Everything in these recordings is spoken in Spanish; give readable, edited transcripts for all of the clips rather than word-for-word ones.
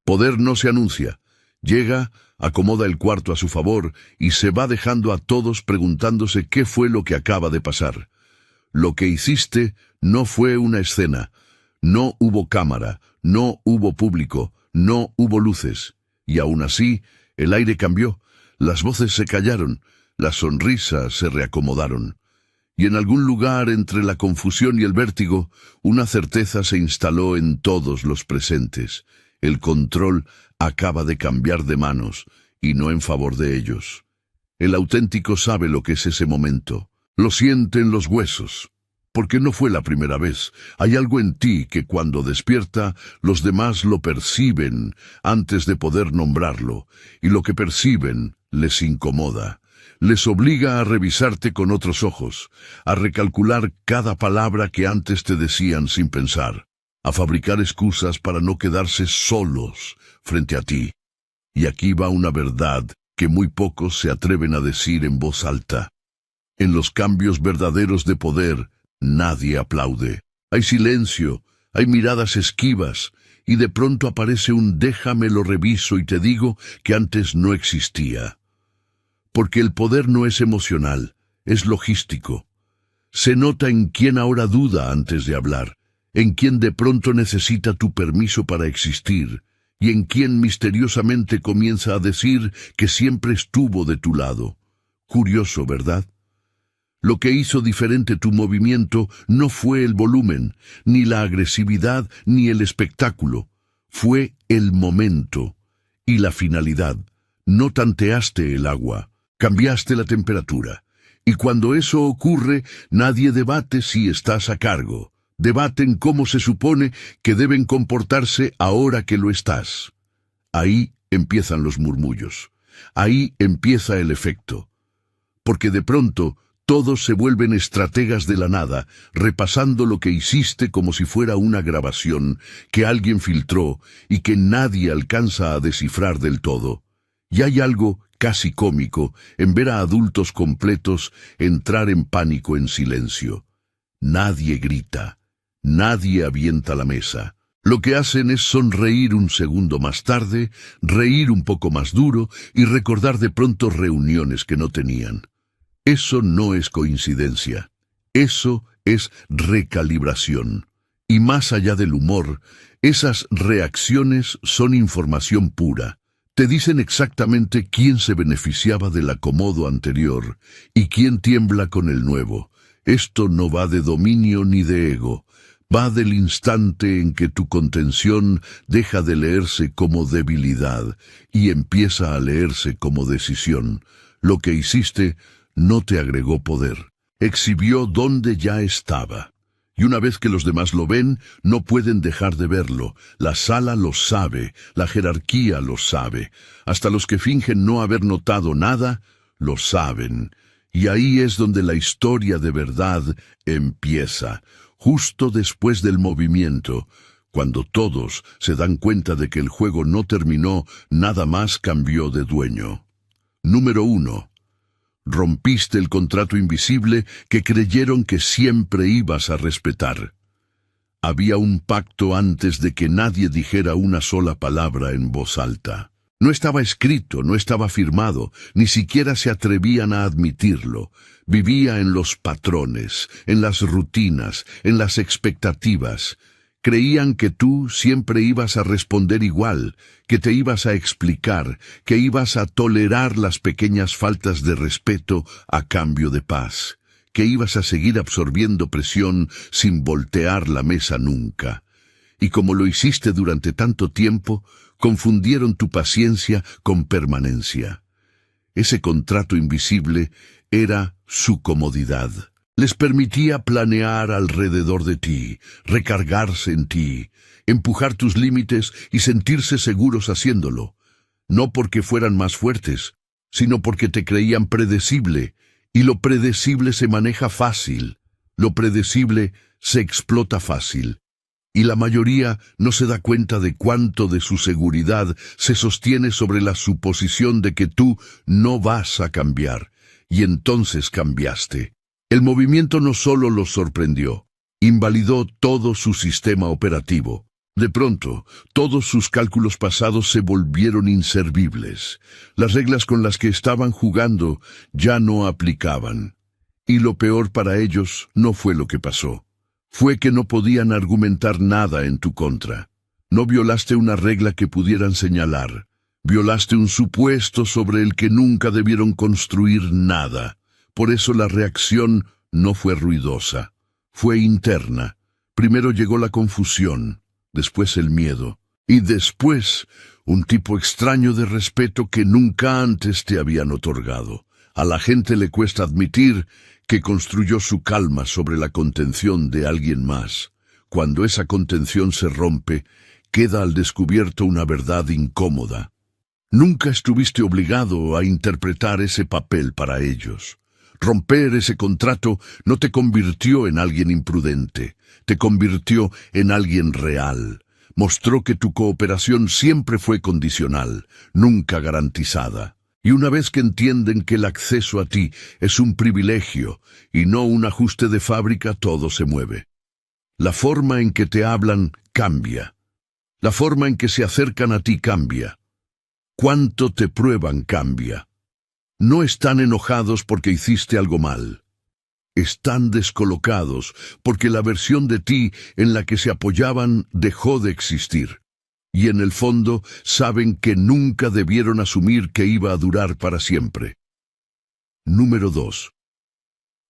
Poder no se anuncia. Llega, acomoda el cuarto a su favor y se va dejando a todos preguntándose qué fue lo que acaba de pasar. Lo que hiciste no fue una escena. No hubo cámara, no hubo público, no hubo luces. Y aún así, el aire cambió, las voces se callaron, las sonrisas se reacomodaron. Y en algún lugar entre la confusión y el vértigo, una certeza se instaló en todos los presentes. El control acaba de cambiar de manos, y no en favor de ellos. El auténtico sabe lo que es ese momento. Lo siente en los huesos. Porque no fue la primera vez. Hay algo en ti que cuando despierta, los demás lo perciben antes de poder nombrarlo, y lo que perciben les incomoda. Les obliga a revisarte con otros ojos, a recalcular cada palabra que antes te decían sin pensar, a fabricar excusas para no quedarse solos frente a ti. Y aquí va una verdad que muy pocos se atreven a decir en voz alta. En los cambios verdaderos de poder, nadie aplaude. Hay silencio, hay miradas esquivas, y de pronto aparece un déjame lo reviso y te digo que antes no existía. Porque el poder no es emocional, es logístico. Se nota en quien ahora duda antes de hablar, en quien de pronto necesita tu permiso para existir, y en quien misteriosamente comienza a decir que siempre estuvo de tu lado. Curioso, ¿verdad? Lo que hizo diferente tu movimiento no fue el volumen, ni la agresividad, ni el espectáculo. Fue el momento y la finalidad. No tanteaste el agua, cambiaste la temperatura. Y cuando eso ocurre, nadie debate si estás a cargo. Debaten cómo se supone que deben comportarse ahora que lo estás. Ahí empiezan los murmullos. Ahí empieza el efecto. Porque de pronto todos se vuelven estrategas de la nada, repasando lo que hiciste como si fuera una grabación que alguien filtró y que nadie alcanza a descifrar del todo. Y hay algo casi cómico en ver a adultos completos entrar en pánico en silencio. Nadie grita, nadie avienta la mesa. Lo que hacen es sonreír un segundo más tarde, reír un poco más duro y recordar de pronto reuniones que no tenían. Eso no es coincidencia. Eso es recalibración. Y más allá del humor, esas reacciones son información pura. Te dicen exactamente quién se beneficiaba del acomodo anterior y quién tiembla con el nuevo. Esto no va de dominio ni de ego. Va del instante en que tu contención deja de leerse como debilidad y empieza a leerse como decisión. Lo que hiciste no te agregó poder. Exhibió donde ya estaba. Y una vez que los demás lo ven, no pueden dejar de verlo. La sala lo sabe, la jerarquía lo sabe. Hasta los que fingen no haber notado nada, lo saben. Y ahí es donde la historia de verdad empieza, justo después del movimiento, cuando todos se dan cuenta de que el juego no terminó, nada más cambió de dueño. Número 1. Rompiste el contrato invisible que creyeron que siempre ibas a respetar. Había un pacto antes de que nadie dijera una sola palabra en voz alta. No estaba escrito, no estaba firmado, ni siquiera se atrevían a admitirlo. Vivía en los patrones, en las rutinas, en las expectativas. Creían que tú siempre ibas a responder igual, que te ibas a explicar, que ibas a tolerar las pequeñas faltas de respeto a cambio de paz, que ibas a seguir absorbiendo presión sin voltear la mesa nunca. Y como lo hiciste durante tanto tiempo, confundieron tu paciencia con permanencia. Ese contrato invisible era su comodidad. Les permitía planear alrededor de ti, recargarse en ti, empujar tus límites y sentirse seguros haciéndolo. No porque fueran más fuertes, sino porque te creían predecible, y lo predecible se maneja fácil. Lo predecible se explota fácil. Y la mayoría no se da cuenta de cuánto de su seguridad se sostiene sobre la suposición de que tú no vas a cambiar, y entonces cambiaste. El movimiento no solo los sorprendió, invalidó todo su sistema operativo. De pronto, todos sus cálculos pasados se volvieron inservibles. Las reglas con las que estaban jugando ya no aplicaban. Y lo peor para ellos no fue lo que pasó. Fue que no podían argumentar nada en tu contra. No violaste una regla que pudieran señalar. Violaste un supuesto sobre el que nunca debieron construir nada. Por eso la reacción no fue ruidosa. Fue interna. Primero llegó la confusión, después el miedo, y después un tipo extraño de respeto que nunca antes te habían otorgado. A la gente le cuesta admitir que construyó su calma sobre la contención de alguien más. Cuando esa contención se rompe, queda al descubierto una verdad incómoda. Nunca estuviste obligado a interpretar ese papel para ellos. Romper ese contrato no te convirtió en alguien imprudente, te convirtió en alguien real. Mostró que tu cooperación siempre fue condicional, nunca garantizada. Y una vez que entienden que el acceso a ti es un privilegio y no un ajuste de fábrica, todo se mueve. La forma en que te hablan cambia. La forma en que se acercan a ti cambia. Cuánto te prueban cambia. No están enojados porque hiciste algo mal. Están descolocados porque la versión de ti en la que se apoyaban dejó de existir. Y en el fondo saben que nunca debieron asumir que iba a durar para siempre. Número 2.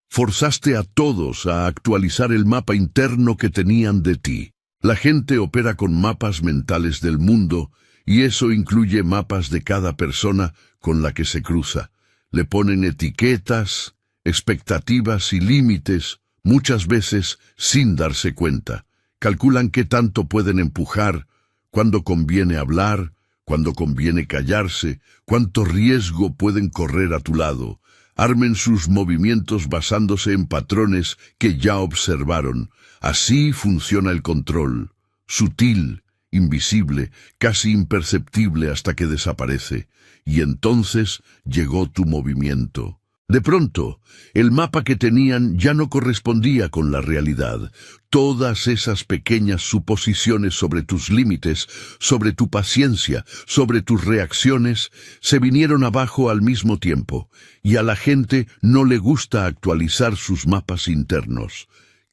Forzaste a todos a actualizar el mapa interno que tenían de ti. La gente opera con mapas mentales del mundo, y eso incluye mapas de cada persona con la que se cruza. Le ponen etiquetas, expectativas y límites, muchas veces sin darse cuenta. Calculan qué tanto pueden empujar, cuándo conviene hablar, cuándo conviene callarse, cuánto riesgo pueden correr a tu lado. Armen sus movimientos basándose en patrones que ya observaron. Así funciona el control, sutil, invisible, casi imperceptible hasta que desaparece. Y entonces llegó tu movimiento. De pronto, el mapa que tenían ya no correspondía con la realidad. Todas esas pequeñas suposiciones sobre tus límites, sobre tu paciencia, sobre tus reacciones, se vinieron abajo al mismo tiempo, y a la gente no le gusta actualizar sus mapas internos.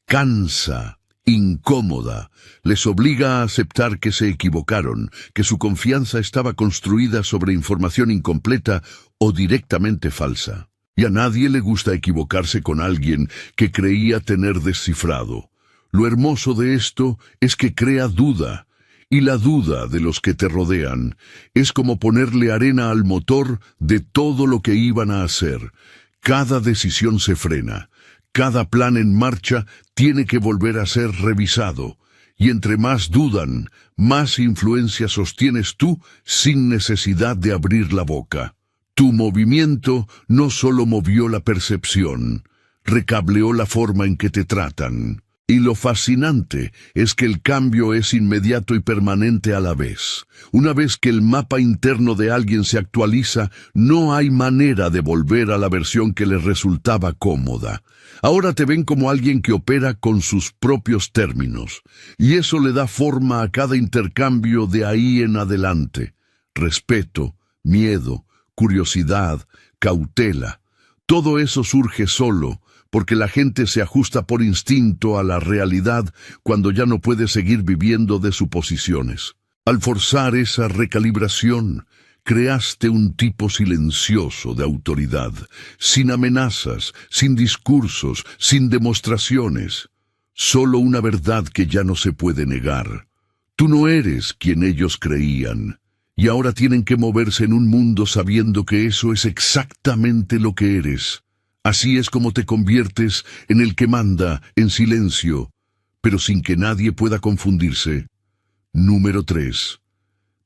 Cansa, incómoda, les obliga a aceptar que se equivocaron, que su confianza estaba construida sobre información incompleta o directamente falsa. Y a nadie le gusta equivocarse con alguien que creía tener descifrado. Lo hermoso de esto es que crea duda, y la duda de los que te rodean es como ponerle arena al motor de todo lo que iban a hacer. Cada decisión se frena, cada plan en marcha tiene que volver a ser revisado, y entre más dudan, más influencia sostienes tú sin necesidad de abrir la boca. Tu movimiento no solo movió la percepción, recableó la forma en que te tratan. Y lo fascinante es que el cambio es inmediato y permanente a la vez. Una vez que el mapa interno de alguien se actualiza, no hay manera de volver a la versión que les resultaba cómoda. Ahora te ven como alguien que opera con sus propios términos, y eso le da forma a cada intercambio de ahí en adelante. Respeto, miedo, curiosidad, cautela. Todo eso surge solo, porque la gente se ajusta por instinto a la realidad cuando ya no puede seguir viviendo de suposiciones. Al forzar esa recalibración, creaste un tipo silencioso de autoridad, sin amenazas, sin discursos, sin demostraciones. Solo una verdad que ya no se puede negar. Tú no eres quien ellos creían. Y ahora tienen que moverse en un mundo sabiendo que eso es exactamente lo que eres. Así es como te conviertes en el que manda, en silencio, pero sin que nadie pueda confundirse. Número 3.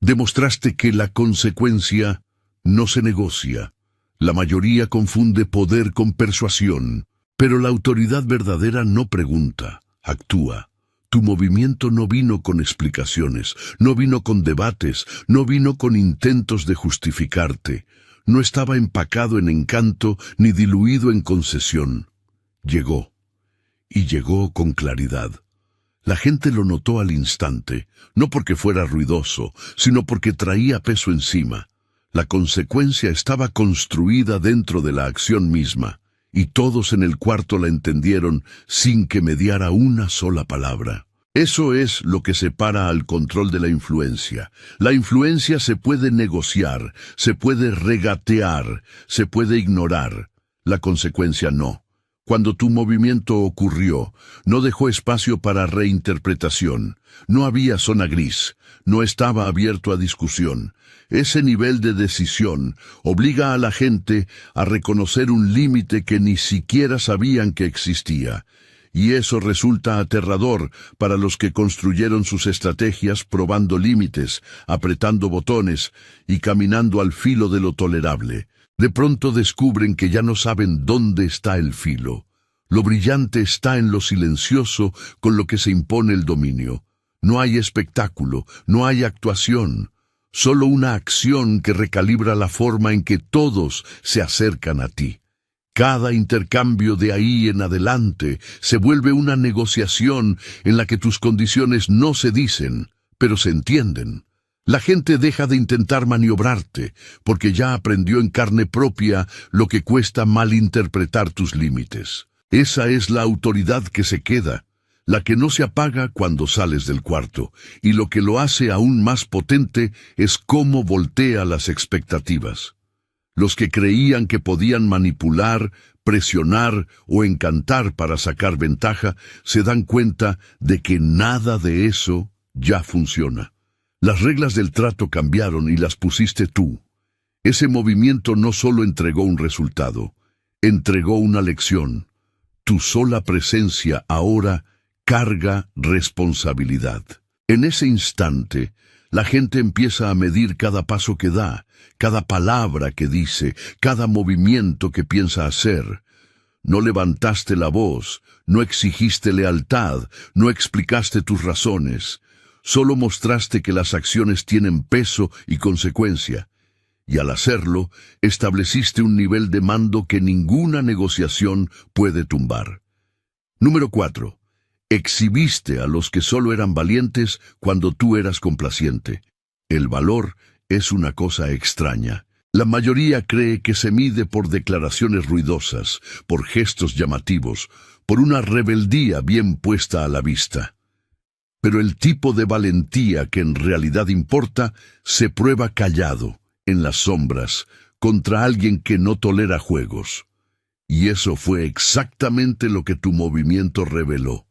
Demostraste que la consecuencia no se negocia. La mayoría confunde poder con persuasión, pero la autoridad verdadera no pregunta, actúa. Tu movimiento no vino con explicaciones, no vino con debates, no vino con intentos de justificarte. No estaba empacado en encanto ni diluido en concesión. Llegó, y llegó con claridad. La gente lo notó al instante, no porque fuera ruidoso, sino porque traía peso encima. La consecuencia estaba construida dentro de la acción misma, y todos en el cuarto la entendieron sin que mediara una sola palabra. Eso es lo que separa al control de la influencia. La influencia se puede negociar, se puede regatear, se puede ignorar. La consecuencia no. Cuando tu movimiento ocurrió, no dejó espacio para reinterpretación. No había zona gris, no estaba abierto a discusión. Ese nivel de decisión obliga a la gente a reconocer un límite que ni siquiera sabían que existía. Y eso resulta aterrador para los que construyeron sus estrategias probando límites, apretando botones y caminando al filo de lo tolerable. De pronto descubren que ya no saben dónde está el filo. Lo brillante está en lo silencioso con lo que se impone el dominio. No hay espectáculo, no hay actuación, solo una acción que recalibra la forma en que todos se acercan a ti. Cada intercambio de ahí en adelante se vuelve una negociación en la que tus condiciones no se dicen, pero se entienden. La gente deja de intentar maniobrarte, porque ya aprendió en carne propia lo que cuesta malinterpretar tus límites. Esa es la autoridad que se queda, la que no se apaga cuando sales del cuarto, y lo que lo hace aún más potente es cómo voltea las expectativas. Los que creían que podían manipular, presionar o encantar para sacar ventaja, se dan cuenta de que nada de eso ya funciona. Las reglas del trato cambiaron y las pusiste tú. Ese movimiento no solo entregó un resultado, entregó una lección. Tu sola presencia ahora carga responsabilidad. En ese instante, la gente empieza a medir cada paso que da, cada palabra que dice, cada movimiento que piensa hacer. No levantaste la voz, no exigiste lealtad, no explicaste tus razones. Solo mostraste que las acciones tienen peso y consecuencia. Y al hacerlo, estableciste un nivel de mando que ninguna negociación puede tumbar. Número 4. Exhibiste a los que solo eran valientes cuando tú eras complaciente. El valor es una cosa extraña. La mayoría cree que se mide por declaraciones ruidosas, por gestos llamativos, por una rebeldía bien puesta a la vista. Pero el tipo de valentía que en realidad importa se prueba callado, en las sombras, contra alguien que no tolera juegos. Y eso fue exactamente lo que tu movimiento reveló.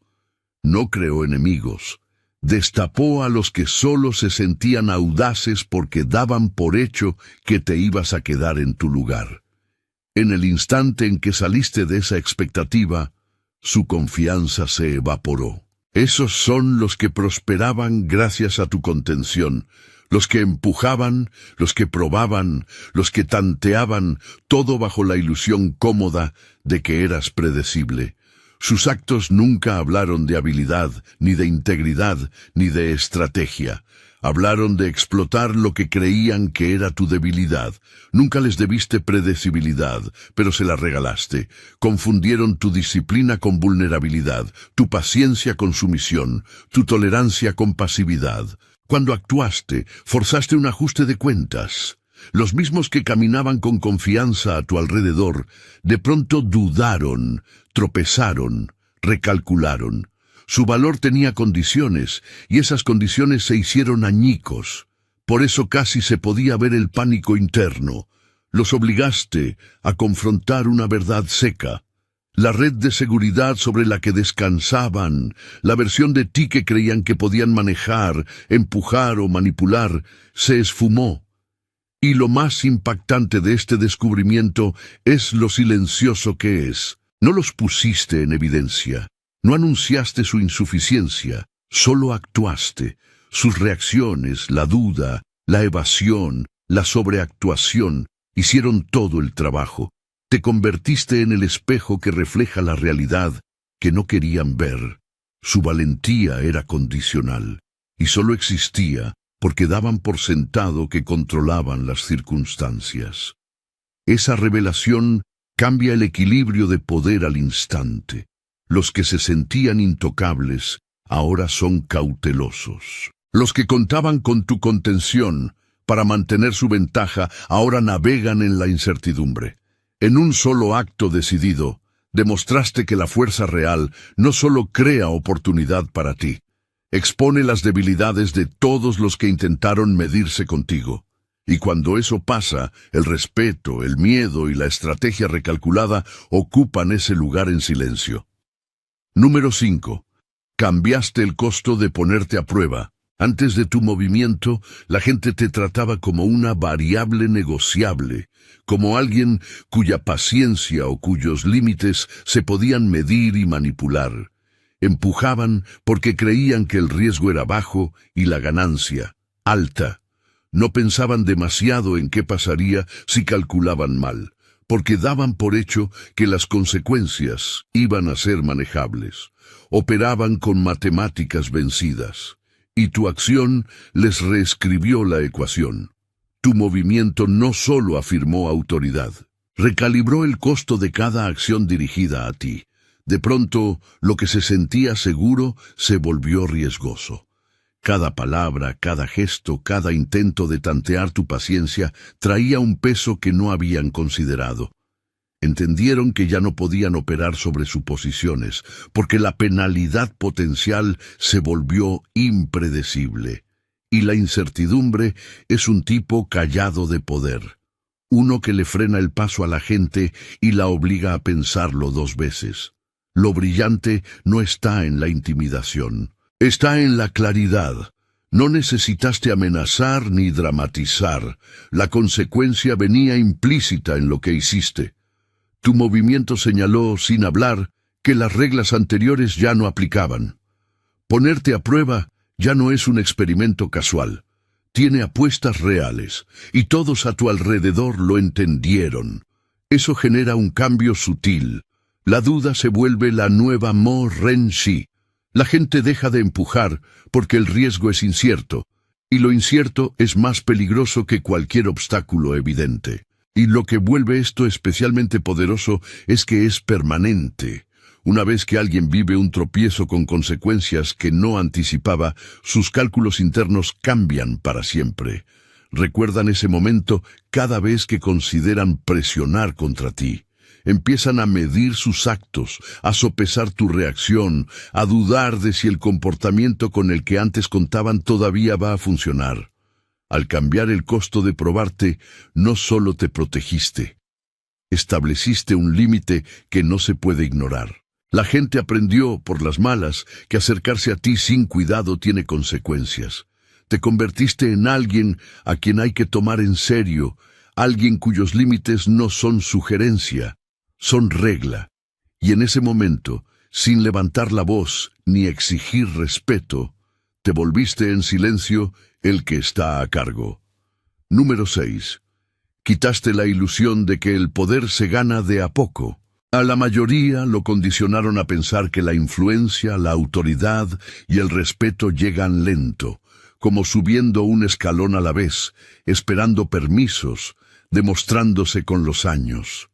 No creó enemigos. Destapó a los que solo se sentían audaces porque daban por hecho que te ibas a quedar en tu lugar. En el instante en que saliste de esa expectativa, su confianza se evaporó. Esos son los que prosperaban gracias a tu contención, los que empujaban, los que probaban, los que tanteaban, todo bajo la ilusión cómoda de que eras predecible. Sus actos nunca hablaron de habilidad, ni de integridad, ni de estrategia. Hablaron de explotar lo que creían que era tu debilidad. Nunca les debiste predecibilidad, pero se la regalaste. Confundieron tu disciplina con vulnerabilidad, tu paciencia con sumisión, tu tolerancia con pasividad. Cuando actuaste, forzaste un ajuste de cuentas. Los mismos que caminaban con confianza a tu alrededor, de pronto dudaron, tropezaron, recalcularon. Su valor tenía condiciones, y esas condiciones se hicieron añicos. Por eso casi se podía ver el pánico interno. Los obligaste a confrontar una verdad seca. La red de seguridad sobre la que descansaban, la versión de ti que creían que podían manejar, empujar o manipular, se esfumó. Y lo más impactante de este descubrimiento es lo silencioso que es. No los pusiste en evidencia. No anunciaste su insuficiencia, solo actuaste. Sus reacciones, la duda, la evasión, la sobreactuación, hicieron todo el trabajo. Te convertiste en el espejo que refleja la realidad que no querían ver. Su valentía era condicional, y solo existía porque daban por sentado que controlaban las circunstancias. Esa revelación cambia el equilibrio de poder al instante. Los que se sentían intocables ahora son cautelosos. Los que contaban con tu contención para mantener su ventaja, ahora navegan en la incertidumbre. En un solo acto decidido, demostraste que la fuerza real no solo crea oportunidad para ti, expone las debilidades de todos los que intentaron medirse contigo. Y cuando eso pasa, el respeto, el miedo y la estrategia recalculada ocupan ese lugar en silencio. Número 5. Cambiaste el costo de ponerte a prueba. Antes de tu movimiento, la gente te trataba como una variable negociable, como alguien cuya paciencia o cuyos límites se podían medir y manipular. Empujaban porque creían que el riesgo era bajo y la ganancia alta. No pensaban demasiado en qué pasaría si calculaban mal, porque daban por hecho que las consecuencias iban a ser manejables. Operaban con matemáticas vencidas. Y tu acción les reescribió la ecuación. Tu movimiento no solo afirmó autoridad, recalibró el costo de cada acción dirigida a ti. De pronto, lo que se sentía seguro se volvió riesgoso. Cada palabra, cada gesto, cada intento de tantear tu paciencia traía un peso que no habían considerado. Entendieron que ya no podían operar sobre suposiciones, porque la penalidad potencial se volvió impredecible. Y la incertidumbre es un tipo callado de poder, uno que le frena el paso a la gente y la obliga a pensarlo 2 veces. Lo brillante no está en la intimidación, está en la claridad. No necesitaste amenazar ni dramatizar, la consecuencia venía implícita en lo que hiciste. Tu movimiento señaló, sin hablar, que las reglas anteriores ya no aplicaban. Ponerte a prueba ya no es un experimento casual. Tiene apuestas reales, y todos a tu alrededor lo entendieron. Eso genera un cambio sutil. La duda se vuelve la nueva Mo Ren Shi. La gente deja de empujar porque el riesgo es incierto, y lo incierto es más peligroso que cualquier obstáculo evidente. Y lo que vuelve esto especialmente poderoso es que es permanente. Una vez que alguien vive un tropiezo con consecuencias que no anticipaba, sus cálculos internos cambian para siempre. Recuerdan ese momento cada vez que consideran presionar contra ti. Empiezan a medir sus actos, a sopesar tu reacción, a dudar de si el comportamiento con el que antes contaban todavía va a funcionar. Al cambiar el costo de probarte, no solo te protegiste, estableciste un límite que no se puede ignorar. La gente aprendió, por las malas, que acercarse a ti sin cuidado tiene consecuencias. Te convertiste en alguien a quien hay que tomar en serio, alguien cuyos límites no son sugerencia, son regla. Y en ese momento, sin levantar la voz ni exigir respeto, te volviste en silencio el que está a cargo. Número 6. Quitaste la ilusión de que el poder se gana de a poco. A la mayoría lo condicionaron a pensar que la influencia, la autoridad y el respeto llegan lento, como subiendo un escalón a la vez, esperando permisos, demostrándose con los años.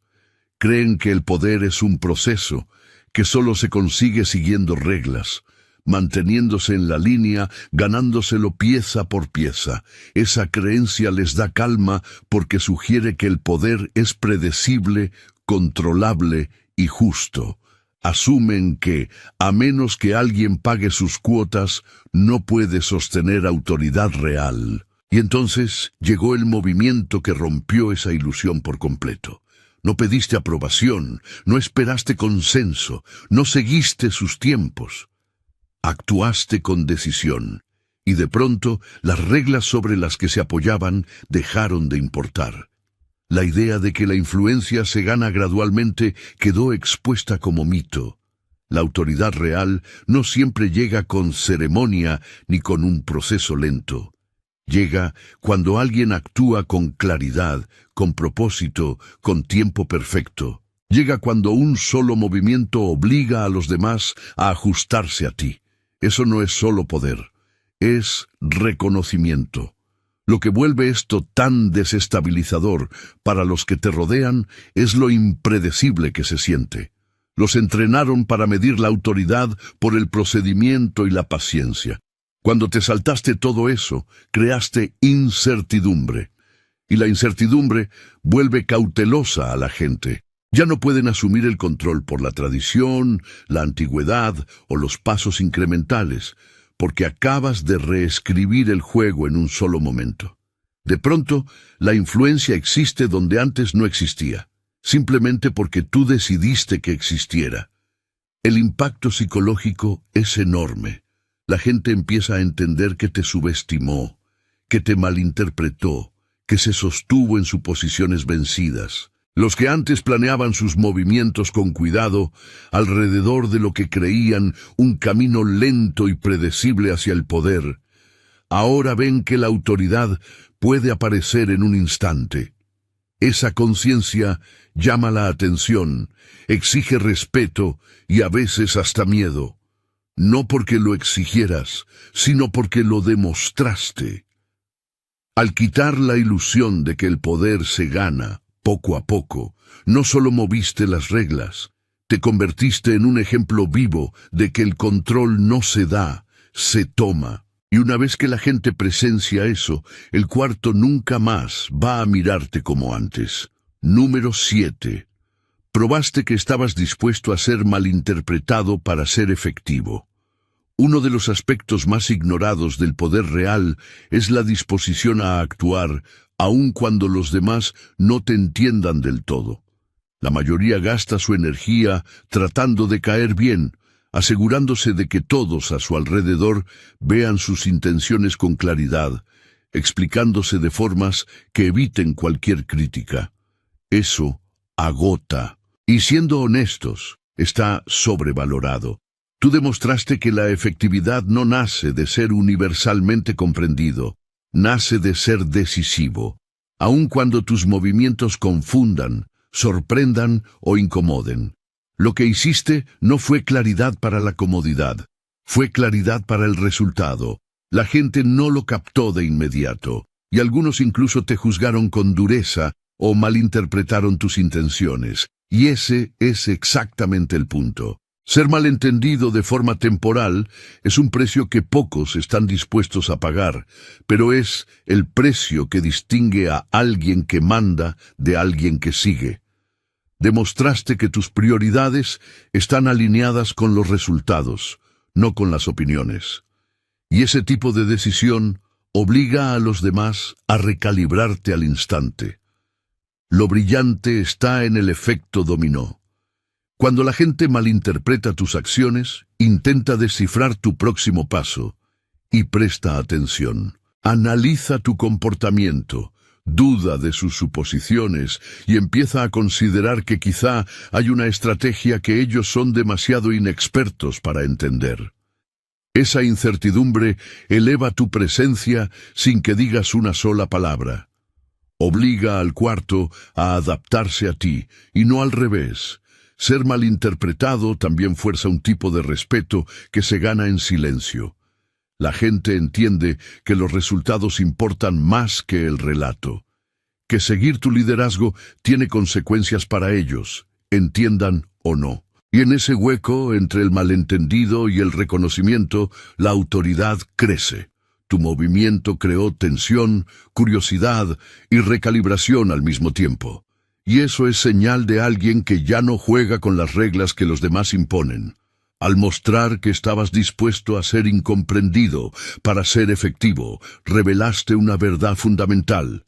Creen que el poder es un proceso, que solo se consigue siguiendo reglas, manteniéndose en la línea, ganándoselo pieza por pieza. Esa creencia les da calma porque sugiere que el poder es predecible, controlable y justo. Asumen que, a menos que alguien pague sus cuotas, no puede sostener autoridad real. Y entonces llegó el movimiento que rompió esa ilusión por completo. No pediste aprobación, no esperaste consenso, no seguiste sus tiempos. Actuaste con decisión, y de pronto las reglas sobre las que se apoyaban dejaron de importar. La idea de que la influencia se gana gradualmente quedó expuesta como mito. La autoridad real no siempre llega con ceremonia ni con un proceso lento. Llega cuando alguien actúa con claridad, con propósito, con tiempo perfecto. Llega cuando un solo movimiento obliga a los demás a ajustarse a ti. Eso no es solo poder, es reconocimiento. Lo que vuelve esto tan desestabilizador para los que te rodean es lo impredecible que se siente. Los entrenaron para medir la autoridad por el procedimiento y la paciencia. Cuando te saltaste todo eso, creaste incertidumbre. Y la incertidumbre vuelve cautelosa a la gente. Ya no pueden asumir el control por la tradición, la antigüedad o los pasos incrementales, porque acabas de reescribir el juego en un solo momento. De pronto, la influencia existe donde antes no existía, simplemente porque tú decidiste que existiera. El impacto psicológico es enorme. La gente empieza a entender que te subestimó, que te malinterpretó, que se sostuvo en suposiciones vencidas. Los que antes planeaban sus movimientos con cuidado, alrededor de lo que creían un camino lento y predecible hacia el poder, ahora ven que la autoridad puede aparecer en un instante. Esa conciencia llama la atención, exige respeto y a veces hasta miedo. No porque lo exigieras, sino porque lo demostraste. Al quitar la ilusión de que el poder se gana, poco a poco, no solo moviste las reglas, te convertiste en un ejemplo vivo de que el control no se da, se toma. Y una vez que la gente presencia eso, el cuarto nunca más va a mirarte como antes. Número 7. Probaste que estabas dispuesto a ser malinterpretado para ser efectivo. Uno de los aspectos más ignorados del poder real es la disposición a actuar, aun cuando los demás no te entiendan del todo. La mayoría gasta su energía tratando de caer bien, asegurándose de que todos a su alrededor vean sus intenciones con claridad, explicándose de formas que eviten cualquier crítica. Eso agota. Y siendo honestos, está sobrevalorado. Tú demostraste que la efectividad no nace de ser universalmente comprendido, nace de ser decisivo, aun cuando tus movimientos confundan, sorprendan o incomoden. Lo que hiciste no fue claridad para la comodidad, fue claridad para el resultado. La gente no lo captó de inmediato, y algunos incluso te juzgaron con dureza o malinterpretaron tus intenciones, y ese es exactamente el punto. Ser malentendido de forma temporal es un precio que pocos están dispuestos a pagar, pero es el precio que distingue a alguien que manda de alguien que sigue. Demostraste que tus prioridades están alineadas con los resultados, no con las opiniones. Y ese tipo de decisión obliga a los demás a recalibrarte al instante. Lo brillante está en el efecto dominó. Cuando la gente malinterpreta tus acciones, intenta descifrar tu próximo paso. Y presta atención. Analiza tu comportamiento, duda de sus suposiciones y empieza a considerar que quizá hay una estrategia que ellos son demasiado inexpertos para entender. Esa incertidumbre eleva tu presencia sin que digas una sola palabra. Obliga al cuarto a adaptarse a ti, y no al revés. Ser malinterpretado también fuerza un tipo de respeto que se gana en silencio. La gente entiende que los resultados importan más que el relato, que seguir tu liderazgo tiene consecuencias para ellos, entiendan o no. Y en ese hueco entre el malentendido y el reconocimiento, la autoridad crece. Tu movimiento creó tensión, curiosidad y recalibración al mismo tiempo. Y eso es señal de alguien que ya no juega con las reglas que los demás imponen. Al mostrar que estabas dispuesto a ser incomprendido para ser efectivo, revelaste una verdad fundamental.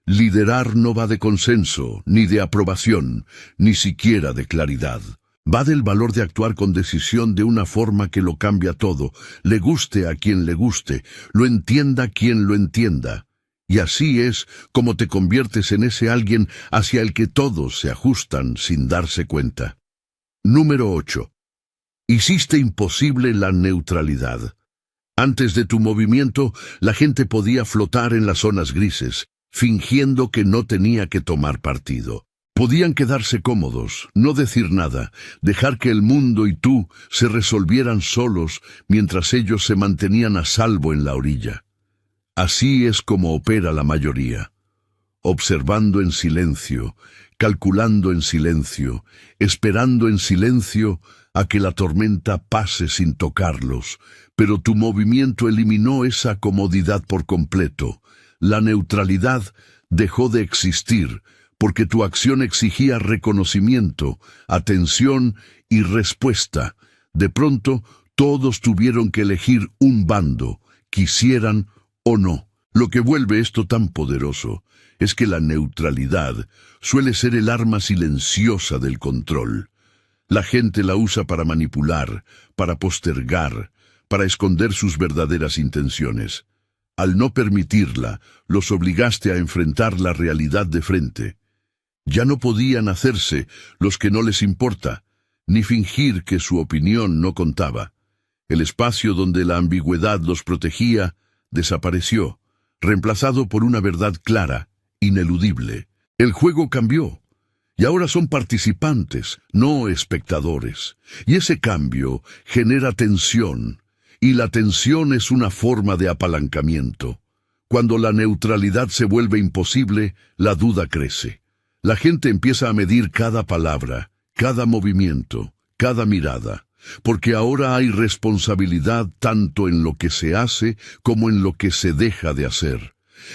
Liderar no va de consenso, ni de aprobación, ni siquiera de claridad. Va del valor de actuar con decisión de una forma que lo cambia todo, le guste a quien le guste, lo entienda quien lo entienda. Y así es como te conviertes en ese alguien hacia el que todos se ajustan sin darse cuenta. Número 8. Hiciste imposible la neutralidad. Antes de tu movimiento, la gente podía flotar en las zonas grises, fingiendo que no tenía que tomar partido. Podían quedarse cómodos, no decir nada, dejar que el mundo y tú se resolvieran solos mientras ellos se mantenían a salvo en la orilla. Así es como opera la mayoría. observando en silencio, calculando en silencio, esperando en silencio a que la tormenta pase sin tocarlos, pero tu movimiento eliminó esa comodidad por completo. La neutralidad dejó de existir porque tu acción exigía reconocimiento, atención y respuesta. De pronto, todos tuvieron que elegir un bando, quisieran o no. Lo que vuelve esto tan poderoso es que la neutralidad suele ser el arma silenciosa del control. La gente la usa para manipular, para postergar, para esconder sus verdaderas intenciones. Al no permitirla, los obligaste a enfrentar la realidad de frente. Ya no podían hacerse los que no les importa, ni fingir que su opinión no contaba. El espacio donde la ambigüedad los protegía desapareció, reemplazado por una verdad clara, ineludible. El juego cambió, y ahora son participantes, no espectadores. Y ese cambio genera tensión, y la tensión es una forma de apalancamiento. Cuando la neutralidad se vuelve imposible, la duda crece. La gente empieza a medir cada palabra, cada movimiento, cada mirada, porque ahora hay responsabilidad tanto en lo que se hace como en lo que se deja de hacer.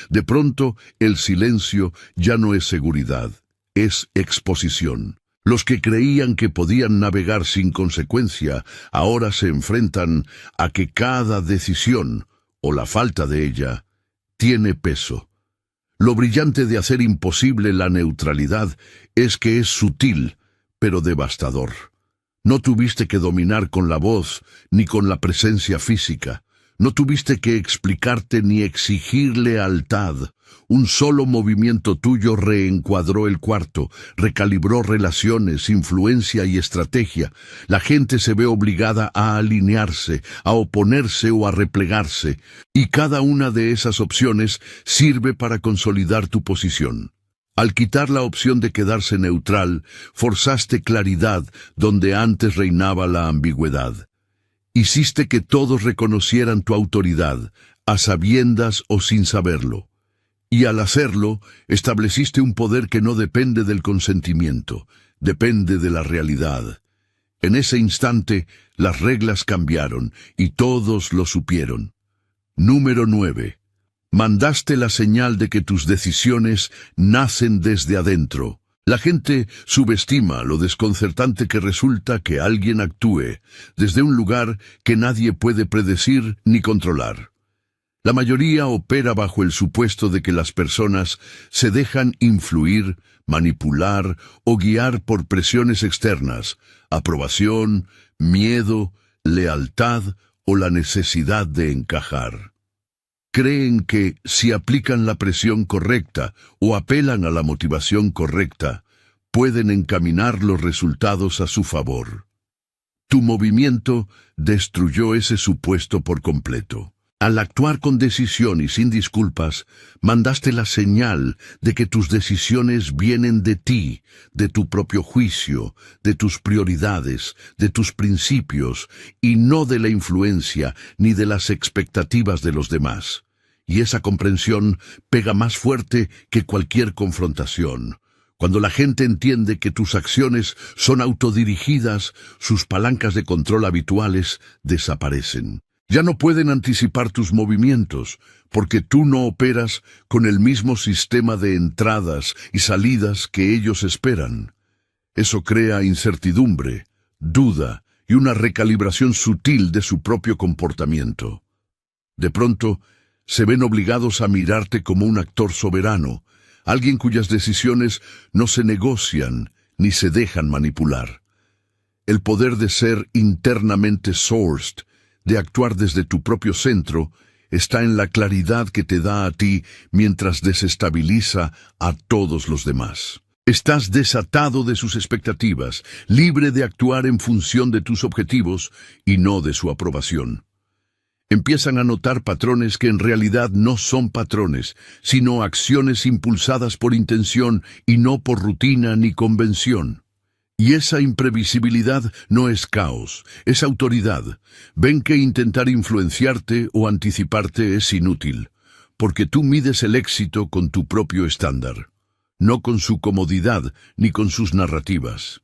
De pronto, el silencio ya no es seguridad, es exposición. Los que creían que podían navegar sin consecuencia, ahora se enfrentan a que cada decisión, o la falta de ella, tiene peso. Lo brillante de hacer imposible la neutralidad es que es sutil, pero devastador. No tuviste que dominar con la voz ni con la presencia física. No tuviste que explicarte ni exigir lealtad. Un solo movimiento tuyo reencuadró el cuarto, recalibró relaciones, influencia y estrategia. La gente se ve obligada a alinearse, a oponerse o a replegarse, y cada una de esas opciones sirve para consolidar tu posición. Al quitar la opción de quedarse neutral, forzaste claridad donde antes reinaba la ambigüedad. Hiciste que todos reconocieran tu autoridad, a sabiendas o sin saberlo. Y al hacerlo, estableciste un poder que no depende del consentimiento, depende de la realidad. En ese instante, las reglas cambiaron y todos lo supieron. Número 9. Mandaste la señal de que tus decisiones nacen desde adentro. La gente subestima lo desconcertante que resulta que alguien actúe desde un lugar que nadie puede predecir ni controlar. La mayoría opera bajo el supuesto de que las personas se dejan influir, manipular o guiar por presiones externas, aprobación, miedo, lealtad o la necesidad de encajar. Creen que si aplican la presión correcta o apelan a la motivación correcta, pueden encaminar los resultados a su favor. Tu movimiento destruyó ese supuesto por completo. Al actuar con decisión y sin disculpas, mandaste la señal de que tus decisiones vienen de ti, de tu propio juicio, de tus prioridades, de tus principios, y no de la influencia ni de las expectativas de los demás. Y esa comprensión pega más fuerte que cualquier confrontación. Cuando la gente entiende que tus acciones son autodirigidas, sus palancas de control habituales desaparecen. Ya no pueden anticipar tus movimientos, porque tú no operas con el mismo sistema de entradas y salidas que ellos esperan. Eso crea incertidumbre, duda y una recalibración sutil de su propio comportamiento. De pronto, se ven obligados a mirarte como un actor soberano, alguien cuyas decisiones no se negocian ni se dejan manipular. El poder de ser internamente sourced, de actuar desde tu propio centro, está en la claridad que te da a ti mientras desestabiliza a todos los demás. Estás desatado de sus expectativas, libre de actuar en función de tus objetivos y no de su aprobación. Empiezan a notar patrones que en realidad no son patrones, sino acciones impulsadas por intención y no por rutina ni convención. Y esa imprevisibilidad no es caos, es autoridad. Ven que intentar influenciarte o anticiparte es inútil, porque tú mides el éxito con tu propio estándar, no con su comodidad ni con sus narrativas.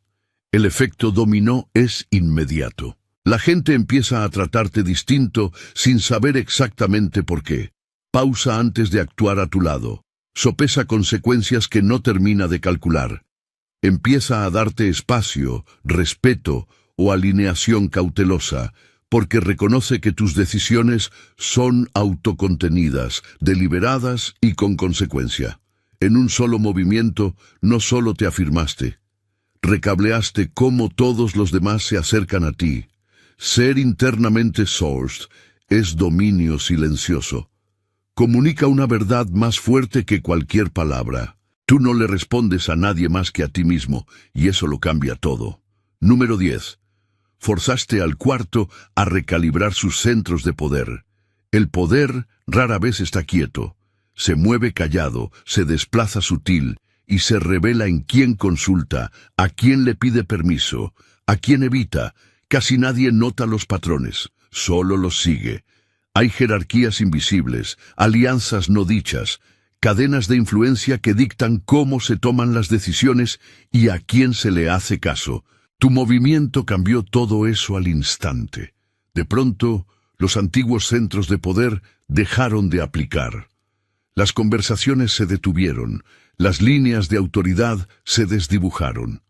El efecto dominó es inmediato. La gente empieza a tratarte distinto sin saber exactamente por qué. Pausa antes de actuar a tu lado. Sopesa consecuencias que no termina de calcular. Empieza a darte espacio, respeto o alineación cautelosa, porque reconoce que tus decisiones son autocontenidas, deliberadas y con consecuencia. En un solo movimiento no solo te afirmaste, recableaste cómo todos los demás se acercan a ti. Ser internamente sourced es dominio silencioso. Comunica una verdad más fuerte que cualquier palabra. Tú no le respondes a nadie más que a ti mismo, y eso lo cambia todo. Número 10. Forzaste al cuarto a recalibrar sus centros de poder. El poder rara vez está quieto. Se mueve callado, se desplaza sutil, y se revela en quién consulta, a quién le pide permiso, a quién evita. Casi nadie nota los patrones, solo los sigue. Hay jerarquías invisibles, alianzas no dichas, cadenas de influencia que dictan cómo se toman las decisiones y a quién se le hace caso. Tu movimiento cambió todo eso al instante. De pronto, los antiguos centros de poder dejaron de aplicar. Las conversaciones se detuvieron, las líneas de autoridad se desdibujaron.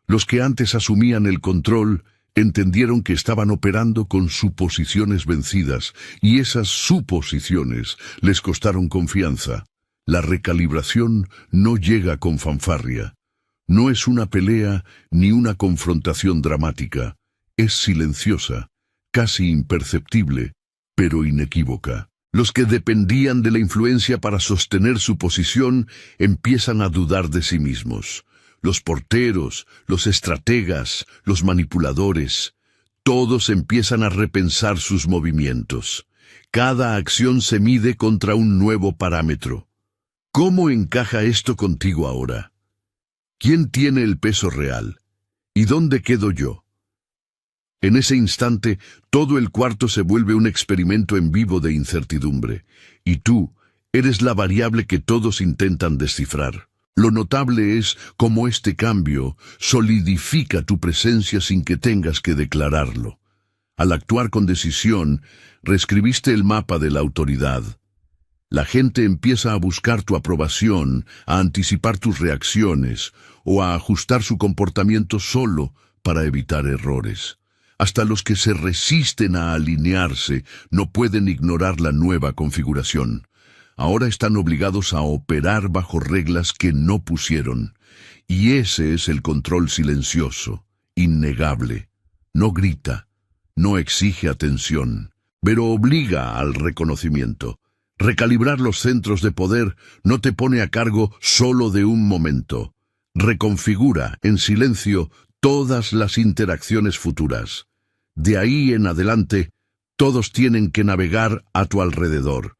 Los que antes asumían el control entendieron que estaban operando con suposiciones vencidas, y esas suposiciones les costaron confianza. La recalibración no llega con fanfarria. No es una pelea ni una confrontación dramática. Es silenciosa, casi imperceptible, pero inequívoca. Los que dependían de la influencia para sostener su posición empiezan a dudar de sí mismos. Los porteros, los estrategas, los manipuladores, todos empiezan a repensar sus movimientos. Cada acción se mide contra un nuevo parámetro. ¿Cómo encaja esto contigo ahora? ¿Quién tiene el peso real? ¿Y dónde quedo yo? En ese instante, todo el cuarto se vuelve un experimento en vivo de incertidumbre, y tú eres la variable que todos intentan descifrar. Lo notable es cómo este cambio solidifica tu presencia sin que tengas que declararlo. Al actuar con decisión, reescribiste el mapa de la autoridad. La gente empieza a buscar tu aprobación, a anticipar tus reacciones o a ajustar su comportamiento solo para evitar errores. Hasta los que se resisten a alinearse no pueden ignorar la nueva configuración. Ahora están obligados a operar bajo reglas que no pusieron. Y ese es el control silencioso, innegable. No grita, no exige atención, pero obliga al reconocimiento. Recalibrar los centros de poder no te pone a cargo solo de un momento. Reconfigura, en silencio, todas las interacciones futuras. De ahí en adelante, todos tienen que navegar a tu alrededor.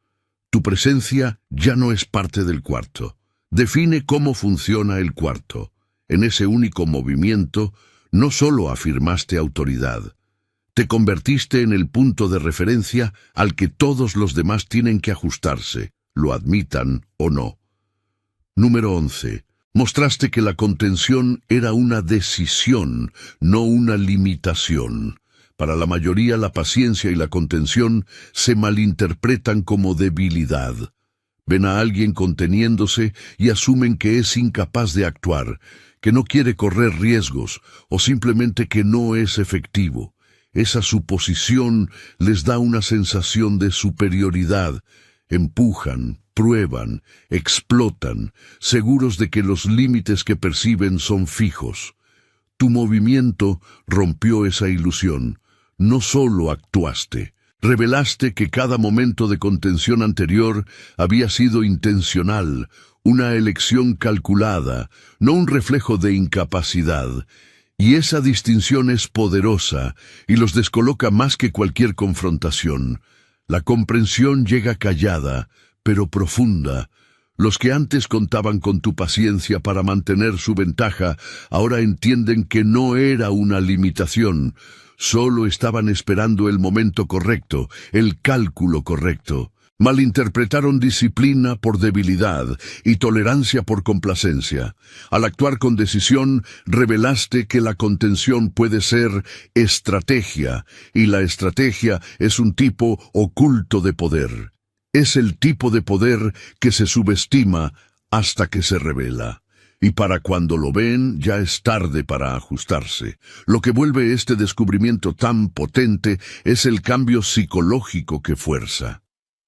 Tu presencia ya no es parte del cuarto. Define cómo funciona el cuarto. En ese único movimiento, no solo afirmaste autoridad, te convertiste en el punto de referencia al que todos los demás tienen que ajustarse, lo admitan o no. Número 11. Mostraste que la contención era una decisión, no una limitación. Para la mayoría, la paciencia y la contención se malinterpretan como debilidad. Ven a alguien conteniéndose y asumen que es incapaz de actuar, que no quiere correr riesgos o simplemente que no es efectivo. Esa suposición les da una sensación de superioridad. Empujan, prueban, explotan, seguros de que los límites que perciben son fijos. Tu movimiento rompió esa ilusión. No solo actuaste, revelaste que cada momento de contención anterior había sido intencional, una elección calculada, no un reflejo de incapacidad. Y esa distinción es poderosa y los descoloca más que cualquier confrontación. La comprensión llega callada, pero profunda. Los que antes contaban con tu paciencia para mantener su ventaja, ahora entienden que no era una limitación. Solo estaban esperando el momento correcto, el cálculo correcto. Malinterpretaron disciplina por debilidad y tolerancia por complacencia. Al actuar con decisión, revelaste que la contención puede ser estrategia, y la estrategia es un tipo oculto de poder. Es el tipo de poder que se subestima hasta que se revela. Y para cuando lo ven, ya es tarde para ajustarse. Lo que vuelve este descubrimiento tan potente es el cambio psicológico que fuerza.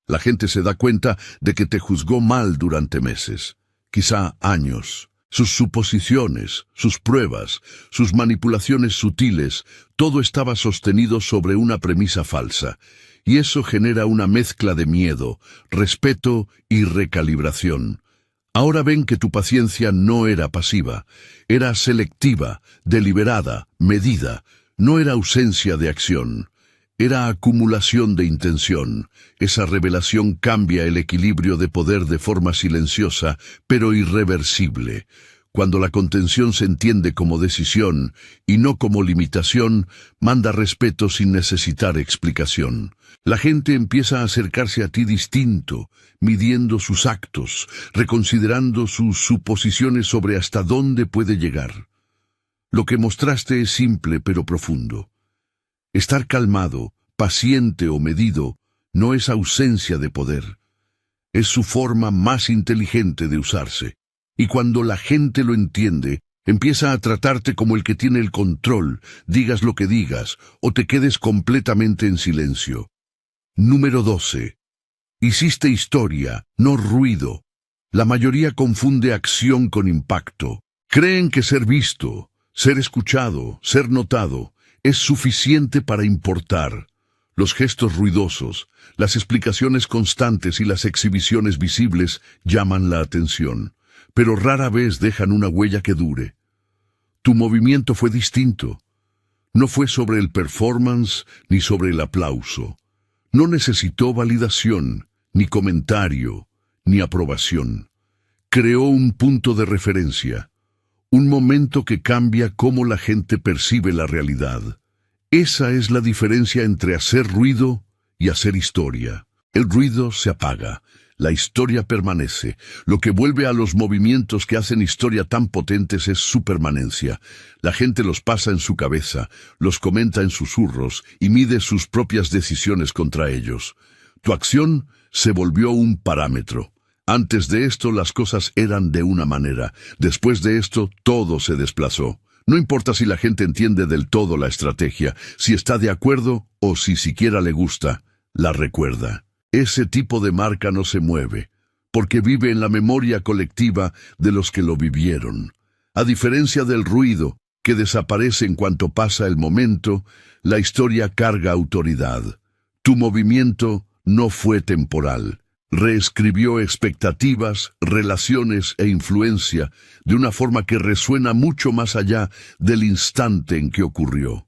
La gente se da cuenta de que te juzgó mal durante meses, quizá años. Sus suposiciones, sus pruebas, sus manipulaciones sutiles, todo estaba sostenido sobre una premisa falsa. Y eso genera una mezcla de miedo, respeto y recalibración. Ahora ven que tu paciencia no era pasiva, era selectiva, deliberada, medida, no era ausencia de acción. Era acumulación de intención. Esa revelación cambia el equilibrio de poder de forma silenciosa, pero irreversible. Cuando la contención se entiende como decisión y no como limitación, manda respeto sin necesitar explicación. La gente empieza a acercarse a ti distinto, midiendo sus actos, reconsiderando sus suposiciones sobre hasta dónde puede llegar. Lo que mostraste es simple pero profundo. Estar calmado, paciente o medido no es ausencia de poder. Es su forma más inteligente de usarse. Y cuando la gente lo entiende, empieza a tratarte como el que tiene el control, digas lo que digas, o te quedes completamente en silencio. Número 12. Hiciste historia, no ruido. La mayoría confunde acción con impacto. Creen que ser visto, ser escuchado, ser notado, es suficiente para importar. Los gestos ruidosos, las explicaciones constantes y las exhibiciones visibles llaman la atención, pero rara vez dejan una huella que dure. Tu movimiento fue distinto. No fue sobre el performance ni sobre el aplauso. No necesitó validación, ni comentario, ni aprobación. Creó un punto de referencia. Un momento que cambia cómo la gente percibe la realidad. Esa es la diferencia entre hacer ruido y hacer historia. El ruido se apaga, la historia permanece. Lo que vuelve a los movimientos que hacen historia tan potentes es su permanencia. La gente los pasa en su cabeza, los comenta en susurros y mide sus propias decisiones contra ellos. Tu acción se volvió un parámetro. Antes de esto las cosas eran de una manera. Después de esto todo se desplazó. No importa si la gente entiende del todo la estrategia, si está de acuerdo o si siquiera le gusta, la recuerda. Ese tipo de marca no se mueve, porque vive en la memoria colectiva de los que lo vivieron. A diferencia del ruido, que desaparece en cuanto pasa el momento, la historia carga autoridad. Tu movimiento no fue temporal. Reescribió expectativas, relaciones e influencia de una forma que resuena mucho más allá del instante en que ocurrió.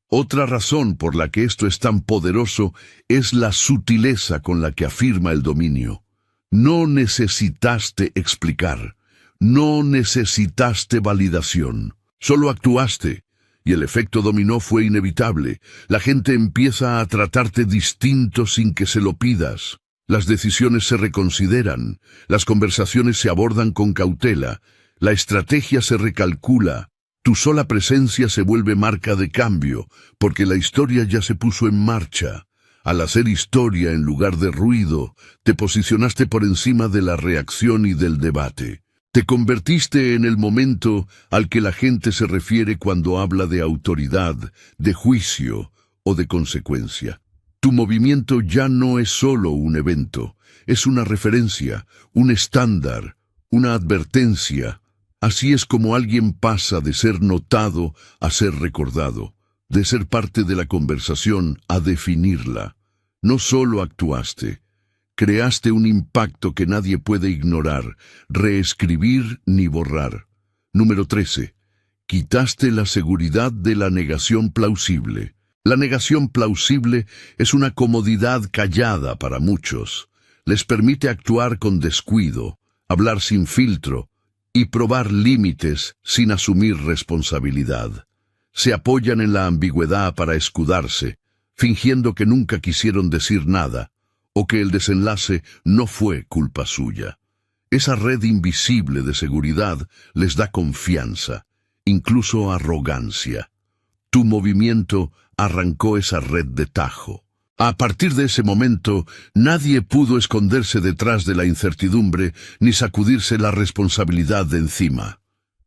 Otra razón por la que esto es tan poderoso es la sutileza con la que afirma el dominio. No necesitaste explicar, no necesitaste validación, solo actuaste, y el efecto dominó fue inevitable. La gente empieza a tratarte distinto sin que se lo pidas. Las decisiones se reconsideran, las conversaciones se abordan con cautela, la estrategia se recalcula. Tu sola presencia se vuelve marca de cambio, porque la historia ya se puso en marcha. Al hacer historia en lugar de ruido, te posicionaste por encima de la reacción y del debate. Te convertiste en el momento al que la gente se refiere cuando habla de autoridad, de juicio o de consecuencia. Tu movimiento ya no es solo un evento, es una referencia, un estándar, una advertencia. Así es como alguien pasa de ser notado a ser recordado, de ser parte de la conversación a definirla. No solo actuaste, creaste un impacto que nadie puede ignorar, reescribir ni borrar. Número 13. Quitaste la seguridad de la negación plausible. La negación plausible es una comodidad callada para muchos. Les permite actuar con descuido, hablar sin filtro y probar límites sin asumir responsabilidad. Se apoyan en la ambigüedad para escudarse, fingiendo que nunca quisieron decir nada, o que el desenlace no fue culpa suya. Esa red invisible de seguridad les da confianza, incluso arrogancia. Tu movimiento arrancó esa red de tajo. A partir de ese momento, nadie pudo esconderse detrás de la incertidumbre ni sacudirse la responsabilidad de encima.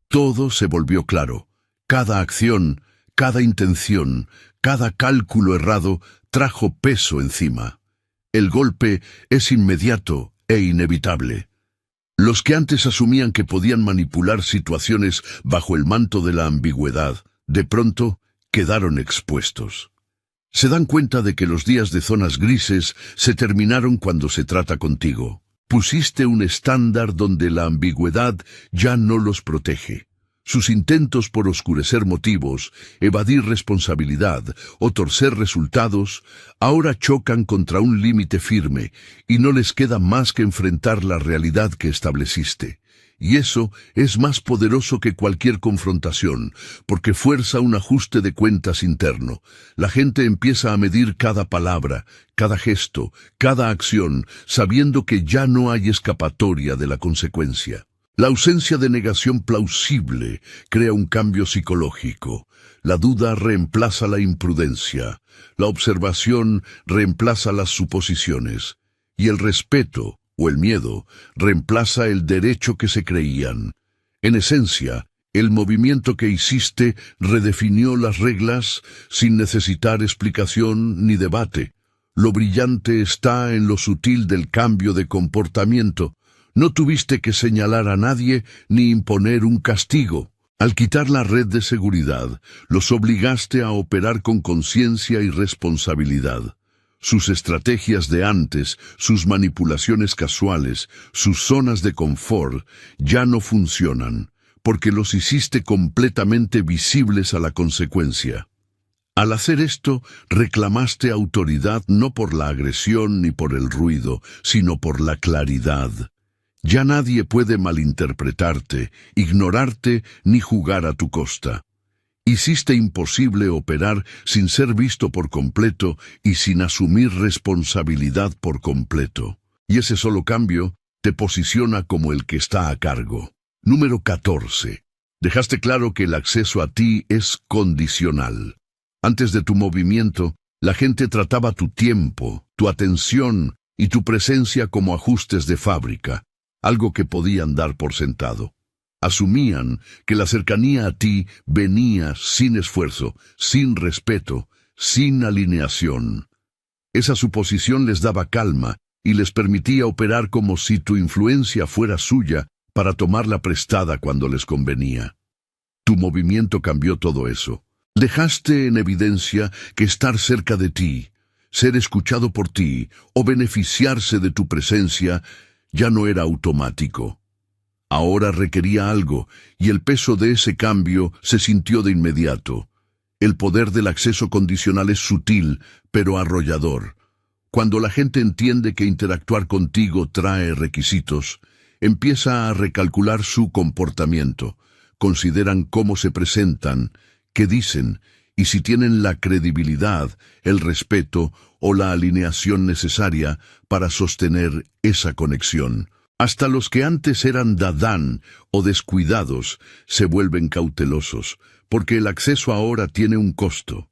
Todo se volvió claro. Cada acción, cada intención, cada cálculo errado trajo peso encima. El golpe es inmediato e inevitable. Los que antes asumían que podían manipular situaciones bajo el manto de la ambigüedad, de pronto quedaron expuestos. Se dan cuenta de que los días de zonas grises se terminaron cuando se trata contigo. Pusiste un estándar donde la ambigüedad ya no los protege. Sus intentos por oscurecer motivos, evadir responsabilidad o torcer resultados, ahora chocan contra un límite firme y no les queda más que enfrentar la realidad que estableciste. Y eso es más poderoso que cualquier confrontación, porque fuerza un ajuste de cuentas interno. La gente empieza a medir cada palabra, cada gesto, cada acción, sabiendo que ya no hay escapatoria de la consecuencia. La ausencia de negación plausible crea un cambio psicológico. La duda reemplaza la imprudencia, la observación reemplaza las suposiciones, y el respeto, o el miedo, reemplaza el derecho que se creían. En esencia, el movimiento que hiciste redefinió las reglas sin necesitar explicación ni debate. Lo brillante está en lo sutil del cambio de comportamiento. No tuviste que señalar a nadie ni imponer un castigo. Al quitar la red de seguridad, los obligaste a operar con conciencia y responsabilidad. Sus estrategias de antes, sus manipulaciones casuales, sus zonas de confort, ya no funcionan, porque los hiciste completamente visibles a la consecuencia. Al hacer esto, reclamaste autoridad no por la agresión ni por el ruido, sino por la claridad. Ya nadie puede malinterpretarte, ignorarte ni jugar a tu costa. Hiciste imposible operar sin ser visto por completo y sin asumir responsabilidad por completo. Y ese solo cambio te posiciona como el que está a cargo. Número 14. Dejaste claro que el acceso a ti es condicional. Antes de tu movimiento, la gente trataba tu tiempo, tu atención y tu presencia como ajustes de fábrica, algo que podían dar por sentado. Asumían que la cercanía a ti venía sin esfuerzo, sin respeto, sin alineación. Esa suposición les daba calma y les permitía operar como si tu influencia fuera suya para tomarla prestada cuando les convenía. Tu movimiento cambió todo eso. Dejaste en evidencia que estar cerca de ti, ser escuchado por ti o beneficiarse de tu presencia ya no era automático. Ahora requería algo, y el peso de ese cambio se sintió de inmediato. El poder del acceso condicional es sutil, pero arrollador. Cuando la gente entiende que interactuar contigo trae requisitos, empieza a recalcular su comportamiento. Consideran cómo se presentan, qué dicen, y si tienen la credibilidad, el respeto o la alineación necesaria para sostener esa conexión. Hasta los que antes eran dadán o descuidados se vuelven cautelosos, porque el acceso ahora tiene un costo.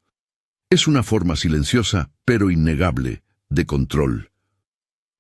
Es una forma silenciosa, pero innegable, de control.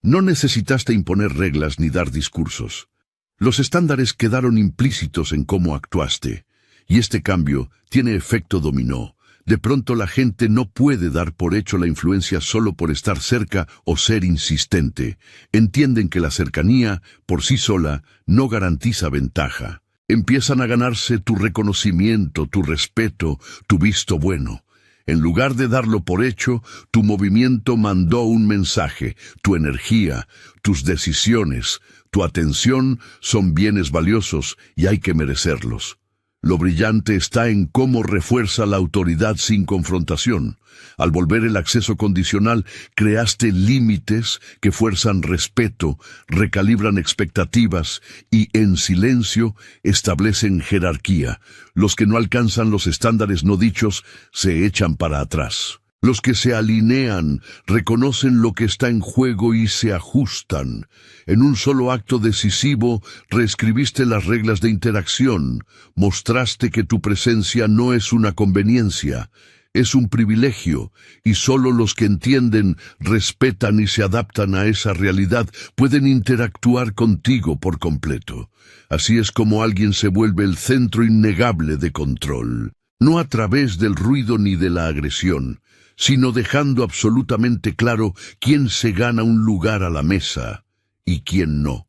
No necesitaste imponer reglas ni dar discursos. Los estándares quedaron implícitos en cómo actuaste, y este cambio tiene efecto dominó. De pronto la gente no puede dar por hecho la influencia solo por estar cerca o ser insistente. Entienden que la cercanía, por sí sola, no garantiza ventaja. Empiezan a ganarse tu reconocimiento, tu respeto, tu visto bueno. En lugar de darlo por hecho, tu movimiento mandó un mensaje. Tu energía, tus decisiones, tu atención son bienes valiosos y hay que merecerlos. Lo brillante está en cómo refuerza la autoridad sin confrontación. Al volver el acceso condicional, creaste límites que fuerzan respeto, recalibran expectativas y, en silencio, establecen jerarquía. Los que no alcanzan los estándares no dichos se echan para atrás. Los que se alinean reconocen lo que está en juego y se ajustan. En un solo acto decisivo reescribiste las reglas de interacción, mostraste que tu presencia no es una conveniencia, es un privilegio, y solo los que entienden, respetan y se adaptan a esa realidad pueden interactuar contigo por completo. Así es como alguien se vuelve el centro innegable de control, no a través del ruido ni de la agresión, sino dejando absolutamente claro quién se gana un lugar a la mesa y quién no.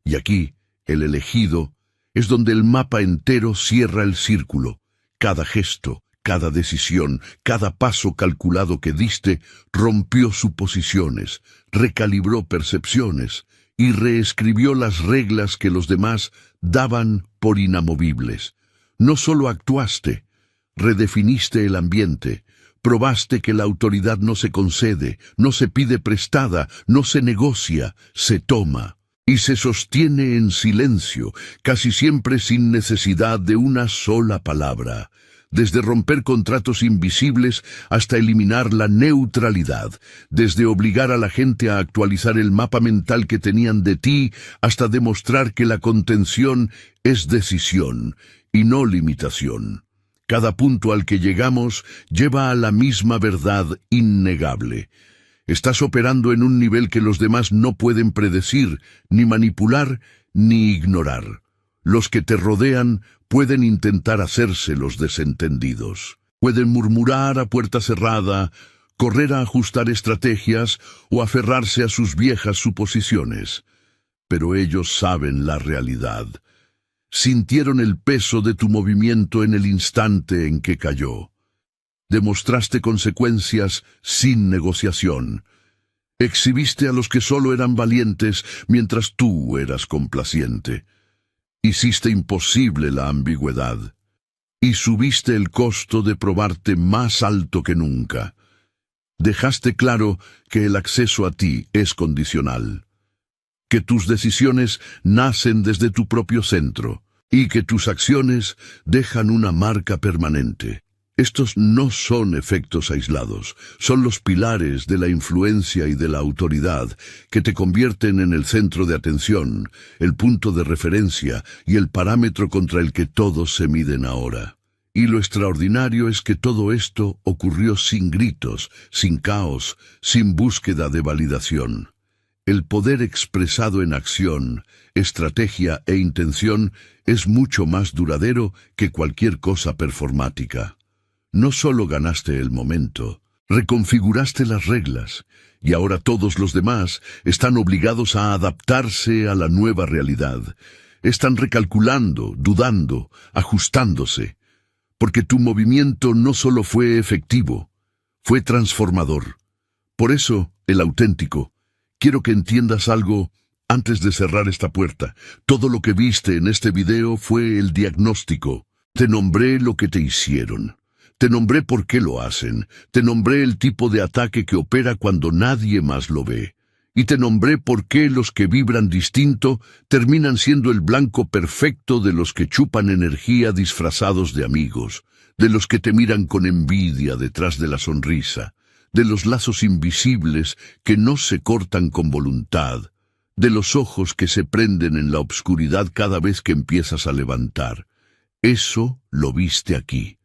Y aquí, el elegido, es donde el mapa entero cierra el círculo. Cada gesto, cada decisión, cada paso calculado que diste rompió suposiciones, recalibró percepciones y reescribió las reglas que los demás daban por inamovibles. No solo actuaste, redefiniste el ambiente, probaste que la autoridad no se concede, no se pide prestada, no se negocia, se toma y se sostiene en silencio, casi siempre sin necesidad de una sola palabra. Desde romper contratos invisibles hasta eliminar la neutralidad, desde obligar a la gente a actualizar el mapa mental que tenían de ti, hasta demostrar que la contención es decisión y no limitación. Cada punto al que llegamos lleva a la misma verdad innegable. Estás operando en un nivel que los demás no pueden predecir, ni manipular, ni ignorar. Los que te rodean pueden intentar hacerse los desentendidos. Pueden murmurar a puerta cerrada, correr a ajustar estrategias o aferrarse a sus viejas suposiciones. Pero ellos saben la realidad. Sintieron el peso de tu movimiento en el instante en que cayó. Demostraste consecuencias sin negociación. Exhibiste a los que solo eran valientes mientras tú eras complaciente. Hiciste imposible la ambigüedad. Y subiste el costo de probarte más alto que nunca. Dejaste claro que el acceso a ti es condicional, que tus decisiones nacen desde tu propio centro y que tus acciones dejan una marca permanente. Estos no son efectos aislados, son los pilares de la influencia y de la autoridad que te convierten en el centro de atención, el punto de referencia y el parámetro contra el que todos se miden ahora. Y lo extraordinario es que todo esto ocurrió sin gritos, sin caos, sin búsqueda de validación. El poder expresado en acción, estrategia e intención es mucho más duradero que cualquier cosa performática. No solo ganaste el momento, reconfiguraste las reglas, y ahora todos los demás están obligados a adaptarse a la nueva realidad. Están recalculando, dudando, ajustándose, porque tu movimiento no solo fue efectivo, fue transformador. Por eso, el auténtico, quiero que entiendas algo antes de cerrar esta puerta. Todo lo que viste en este video fue el diagnóstico. Te nombré lo que te hicieron. Te nombré por qué lo hacen. Te nombré el tipo de ataque que opera cuando nadie más lo ve. Y te nombré por qué los que vibran distinto terminan siendo el blanco perfecto de los que chupan energía disfrazados de amigos, de los que te miran con envidia detrás de la sonrisa, de los lazos invisibles que no se cortan con voluntad, de los ojos que se prenden en la obscuridad cada vez que empiezas a levantar. Eso lo viste aquí.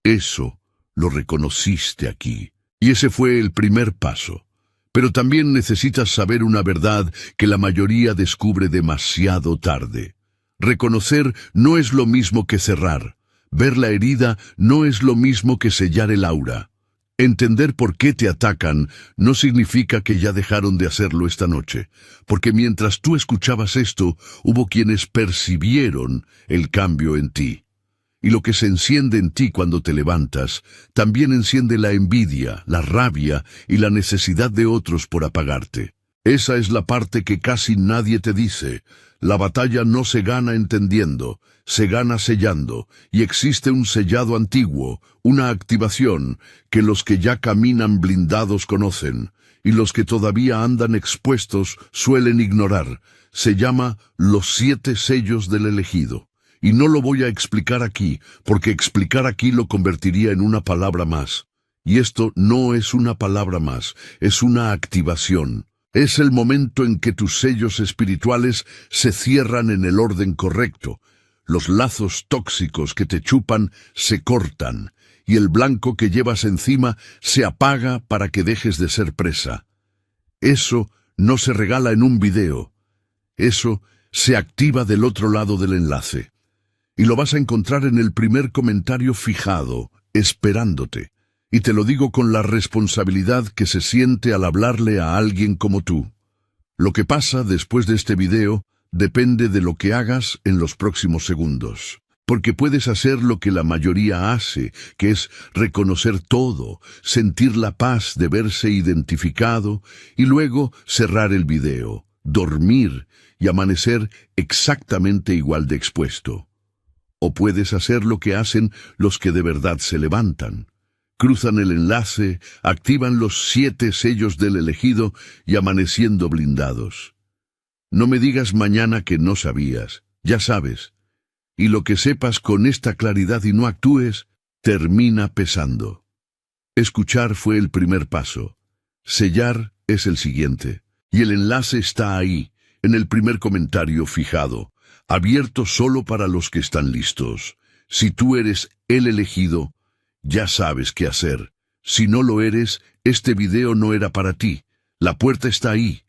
Eso lo reconociste aquí. Y ese fue el primer paso. Pero también necesitas saber una verdad que la mayoría descubre demasiado tarde. Reconocer no es lo mismo que cerrar. Ver la herida no es lo mismo que sellar el aura. Entender por qué te atacan no significa que ya dejaron de hacerlo esta noche, porque mientras tú escuchabas esto, hubo quienes percibieron el cambio en ti. Y lo que se enciende en ti cuando te levantas, también enciende la envidia, la rabia y la necesidad de otros por apagarte. Esa es la parte que casi nadie te dice. La batalla no se gana entendiendo, se gana sellando, y existe un sellado antiguo, una activación, que los que ya caminan blindados conocen, y los que todavía andan expuestos suelen ignorar. Se llama los 7 sellos del elegido. Y no lo voy a explicar aquí, porque explicar aquí lo convertiría en una palabra más. Y esto no es una palabra más, es una activación. Es el momento en que tus sellos espirituales se cierran en el orden correcto. Los lazos tóxicos que te chupan se cortan, y el blanco que llevas encima se apaga para que dejes de ser presa. Eso no se regala en un video. Eso se activa del otro lado del enlace. Y lo vas a encontrar en el primer comentario fijado, esperándote. Y te lo digo con la responsabilidad que se siente al hablarle a alguien como tú. Lo que pasa después de este video depende de lo que hagas en los próximos segundos. Porque puedes hacer lo que la mayoría hace, que es reconocer todo, sentir la paz de verse identificado y luego cerrar el video, dormir y amanecer exactamente igual de expuesto. O puedes hacer lo que hacen los que de verdad se levantan. Cruzan el enlace, activan los 7 sellos del elegido y amaneciendo blindados. No me digas mañana que no sabías, ya sabes. Y lo que sepas con esta claridad y no actúes, termina pesando. Escuchar fue el primer paso. Sellar es el siguiente. Y el enlace está ahí, en el primer comentario fijado, abierto solo para los que están listos. Si tú eres el elegido, ya sabes qué hacer. Si no lo eres, este video no era para ti. La puerta está ahí.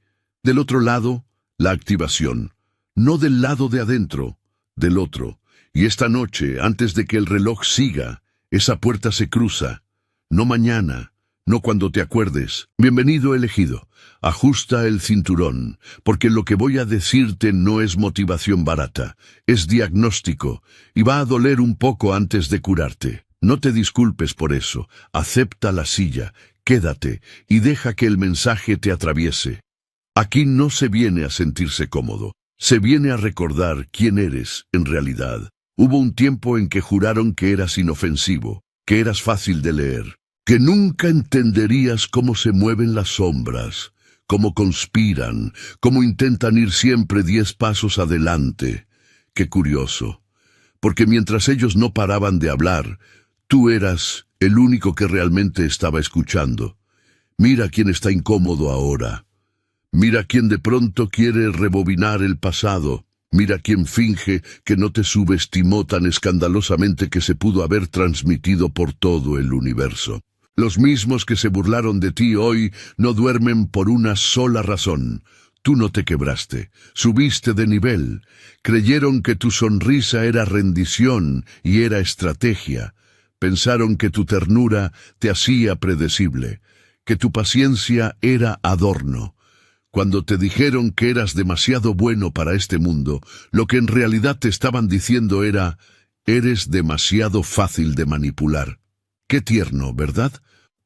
Del otro lado, la activación. No del lado de adentro, del otro. Y esta noche, antes de que el reloj siga, esa puerta se cruza. No mañana, no cuando te acuerdes. Bienvenido, elegido. Ajusta el cinturón, porque lo que voy a decirte no es motivación barata. Es diagnóstico, y va a doler un poco antes de curarte. No te disculpes por eso, acepta la silla, quédate y deja que el mensaje te atraviese. Aquí no se viene a sentirse cómodo, se viene a recordar quién eres en realidad. Hubo un tiempo en que juraron que eras inofensivo, que eras fácil de leer, que nunca entenderías cómo se mueven las sombras, cómo conspiran, cómo intentan ir siempre 10 pasos adelante. Qué curioso, porque mientras ellos no paraban de hablar, tú eras el único que realmente estaba escuchando. Mira quién está incómodo ahora. Mira quién de pronto quiere rebobinar el pasado. Mira quién finge que no te subestimó tan escandalosamente que se pudo haber transmitido por todo el universo. Los mismos que se burlaron de ti hoy no duermen por una sola razón. Tú no te quebraste, subiste de nivel. Creyeron que tu sonrisa era rendición y era estrategia. Pensaron que tu ternura te hacía predecible, que tu paciencia era adorno. Cuando te dijeron que eras demasiado bueno para este mundo, lo que en realidad te estaban diciendo era, eres demasiado fácil de manipular. Qué tierno, ¿verdad?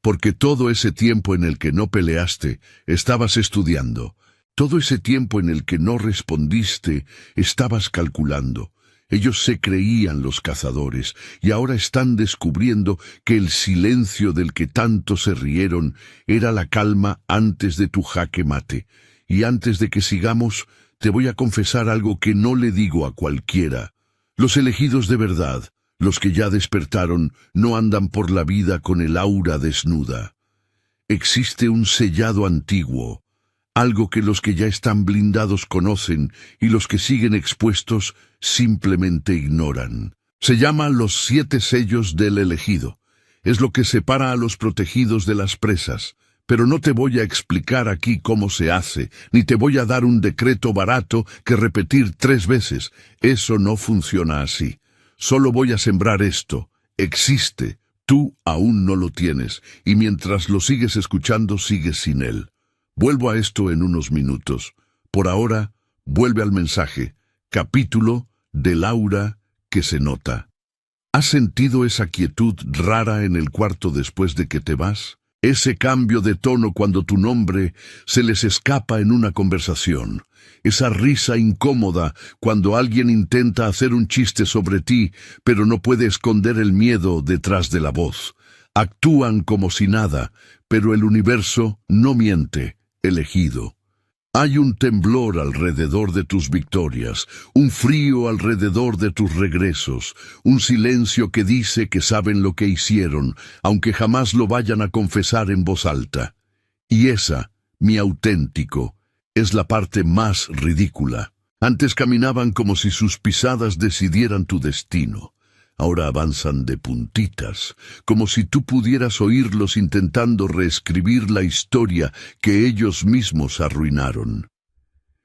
Porque todo ese tiempo en el que no peleaste, estabas estudiando. Todo ese tiempo en el que no respondiste, estabas calculando. Ellos se creían los cazadores, y ahora están descubriendo que el silencio del que tanto se rieron era la calma antes de tu jaque mate. Y antes de que sigamos, te voy a confesar algo que no le digo a cualquiera. Los elegidos de verdad, los que ya despertaron, no andan por la vida con el aura desnuda. Existe un sellado antiguo, algo que los que ya están blindados conocen y los que siguen expuestos simplemente ignoran. Se llama los 7 sellos del elegido. Es lo que separa a los protegidos de las presas. Pero no te voy a explicar aquí cómo se hace, ni te voy a dar un decreto barato que repetir 3 veces. Eso no funciona así. Solo voy a sembrar esto. Existe. Tú aún no lo tienes, y mientras lo sigues escuchando, sigues sin él. Vuelvo a esto en unos minutos. Por ahora, vuelve al mensaje. Capítulo del aura que se nota. ¿Has sentido esa quietud rara en el cuarto después de que te vas? Ese cambio de tono cuando tu nombre se les escapa en una conversación. Esa risa incómoda cuando alguien intenta hacer un chiste sobre ti, pero no puede esconder el miedo detrás de la voz. Actúan como si nada, pero el universo no miente. Elegido. Hay un temblor alrededor de tus victorias, un frío alrededor de tus regresos, un silencio que dice que saben lo que hicieron, aunque jamás lo vayan a confesar en voz alta. Y esa, mi auténtico, es la parte más ridícula. Antes caminaban como si sus pisadas decidieran tu destino. Ahora avanzan de puntitas, como si tú pudieras oírlos intentando reescribir la historia que ellos mismos arruinaron.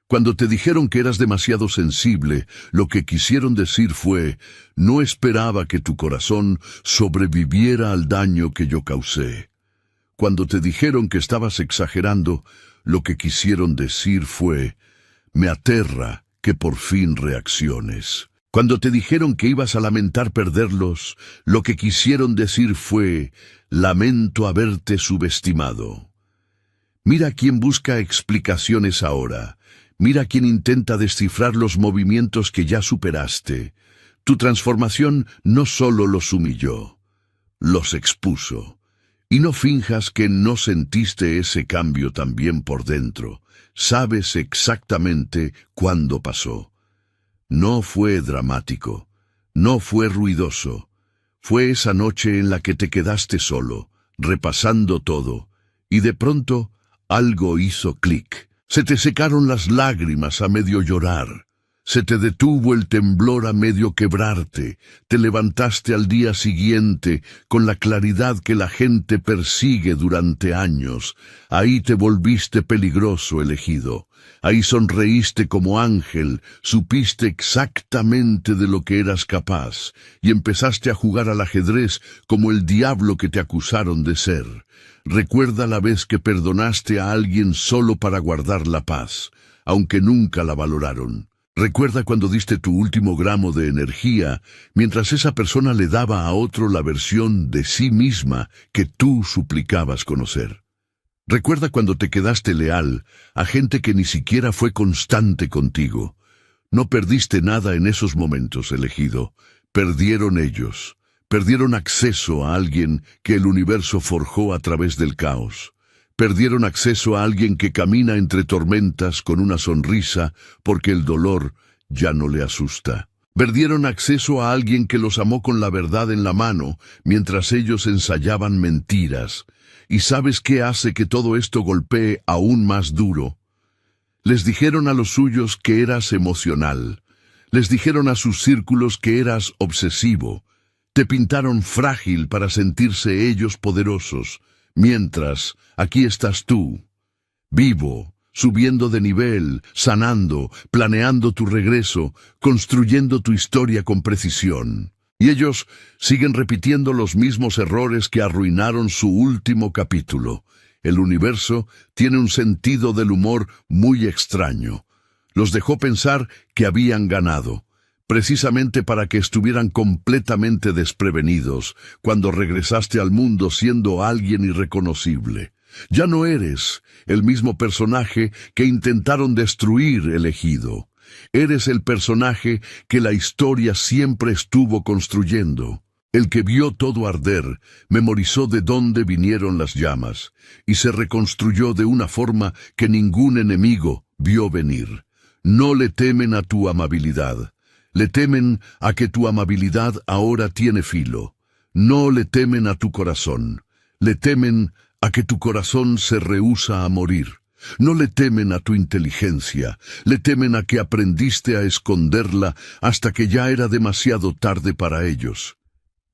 Cuando te dijeron que eras demasiado sensible, lo que quisieron decir fue: no esperaba que tu corazón sobreviviera al daño que yo causé. Cuando te dijeron que estabas exagerando, lo que quisieron decir fue: me aterra que por fin reacciones. Cuando te dijeron que ibas a lamentar perderlos, lo que quisieron decir fue: lamento haberte subestimado. Mira quién busca explicaciones ahora. Mira quién intenta descifrar los movimientos que ya superaste. Tu transformación no solo los humilló, los expuso. Y no finjas que no sentiste ese cambio también por dentro. Sabes exactamente cuándo pasó. No fue dramático, no fue ruidoso. Fue esa noche en la que te quedaste solo, repasando todo, y de pronto algo hizo clic. Se te secaron las lágrimas a medio llorar. Se te detuvo el temblor a medio quebrarte. Te levantaste al día siguiente con la claridad que la gente persigue durante años. Ahí te volviste peligroso, elegido. Ahí sonreíste como ángel, supiste exactamente de lo que eras capaz, y empezaste a jugar al ajedrez como el diablo que te acusaron de ser. Recuerda la vez que perdonaste a alguien solo para guardar la paz, aunque nunca la valoraron. Recuerda cuando diste tu último gramo de energía, mientras esa persona le daba a otro la versión de sí misma que tú suplicabas conocer. Recuerda cuando te quedaste leal a gente que ni siquiera fue constante contigo. No perdiste nada en esos momentos, elegido. Perdieron ellos. Perdieron acceso a alguien que el universo forjó a través del caos. Perdieron acceso a alguien que camina entre tormentas con una sonrisa porque el dolor ya no le asusta. Perdieron acceso a alguien que los amó con la verdad en la mano mientras ellos ensayaban mentiras. ¿Y sabes qué hace que todo esto golpee aún más duro? Les dijeron a los suyos que eras emocional. Les dijeron a sus círculos que eras obsesivo. Te pintaron frágil para sentirse ellos poderosos. Mientras, aquí estás tú, vivo, subiendo de nivel, sanando, planeando tu regreso, construyendo tu historia con precisión. Y ellos siguen repitiendo los mismos errores que arruinaron su último capítulo. El universo tiene un sentido del humor muy extraño. Los dejó pensar que habían ganado, precisamente para que estuvieran completamente desprevenidos cuando regresaste al mundo siendo alguien irreconocible. Ya no eres el mismo personaje que intentaron destruir, elegido. Eres el personaje que la historia siempre estuvo construyendo. El que vio todo arder, memorizó de dónde vinieron las llamas, y se reconstruyó de una forma que ningún enemigo vio venir. No le temen a tu amabilidad. Le temen a que tu amabilidad ahora tiene filo. No le temen a tu corazón. Le temen a que tu corazón se rehúsa a morir. No le temen a tu inteligencia. Le temen a que aprendiste a esconderla hasta que ya era demasiado tarde para ellos.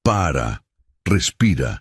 Para, respira.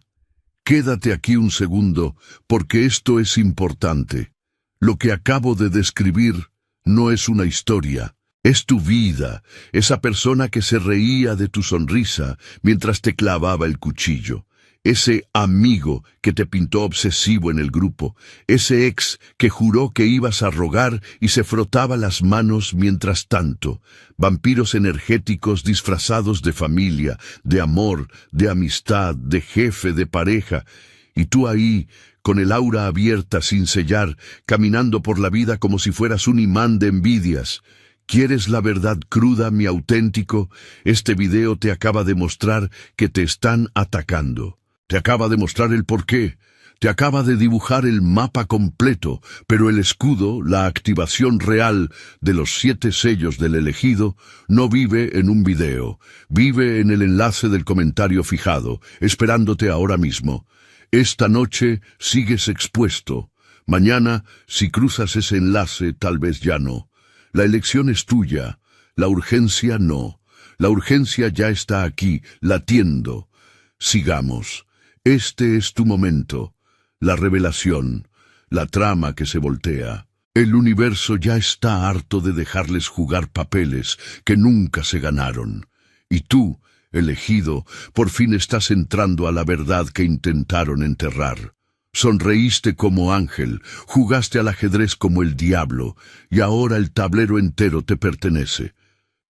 Quédate aquí un segundo, porque esto es importante. Lo que acabo de describir no es una historia. Es tu vida, esa persona que se reía de tu sonrisa mientras te clavaba el cuchillo. Ese amigo que te pintó obsesivo en el grupo. Ese ex que juró que ibas a rogar y se frotaba las manos mientras tanto. Vampiros energéticos disfrazados de familia, de amor, de amistad, de jefe, de pareja. Y tú ahí, con el aura abierta sin sellar, caminando por la vida como si fueras un imán de envidias. ¿Quieres la verdad cruda, mi auténtico? Este video te acaba de mostrar que te están atacando. Te acaba de mostrar el porqué. Te acaba de dibujar el mapa completo, pero el escudo, la activación real de los 7 sellos del elegido, no vive en un video, vive en el enlace del comentario fijado, esperándote ahora mismo. Esta noche sigues expuesto. Mañana, si cruzas ese enlace, tal vez ya no. La elección es tuya, la urgencia no. La urgencia ya está aquí, latiendo. Sigamos. Este es tu momento. La revelación, la trama que se voltea. El universo ya está harto de dejarles jugar papeles que nunca se ganaron. Y tú, elegido, por fin estás entrando a la verdad que intentaron enterrar. Sonreíste como ángel, jugaste al ajedrez como el diablo, y ahora el tablero entero te pertenece.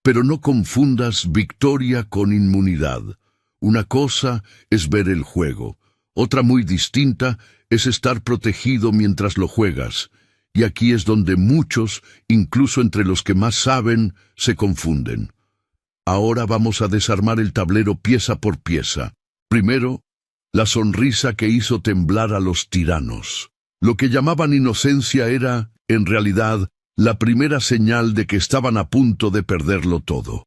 Pero no confundas victoria con inmunidad. Una cosa es ver el juego, otra muy distinta es estar protegido mientras lo juegas, y aquí es donde muchos, incluso entre los que más saben, se confunden. Ahora vamos a desarmar el tablero pieza por pieza. Primero, la sonrisa que hizo temblar a los tiranos. Lo que llamaban inocencia era, en realidad, la primera señal de que estaban a punto de perderlo todo.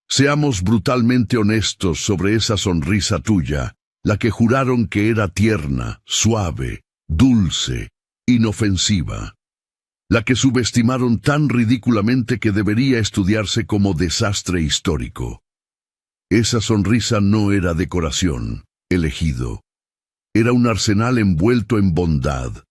Seamos brutalmente honestos sobre esa sonrisa tuya, la que juraron que era tierna, suave, dulce, inofensiva. La que subestimaron tan ridículamente que debería estudiarse como desastre histórico. Esa sonrisa no era decoración, elegido. Era un arsenal envuelto en bondad.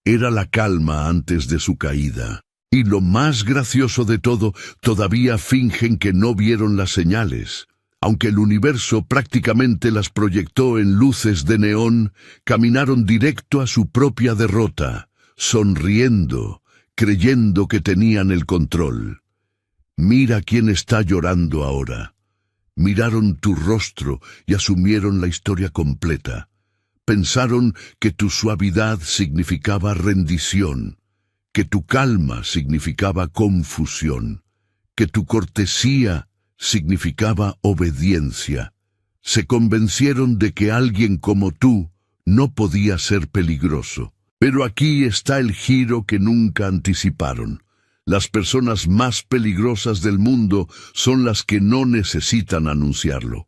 Era la calma antes de su caída. Y lo más gracioso de todo, todavía fingen que no vieron las señales. Aunque el universo prácticamente las proyectó en luces de neón, caminaron directo a su propia derrota, sonriendo, creyendo que tenían el control. Mira quién está llorando ahora. Miraron tu rostro y asumieron la historia completa. Pensaron que tu suavidad significaba rendición, que tu calma significaba confusión, que tu cortesía significaba obediencia. Se convencieron de que alguien como tú no podía ser peligroso. Pero aquí está el giro que nunca anticiparon. Las personas más peligrosas del mundo son las que no necesitan anunciarlo.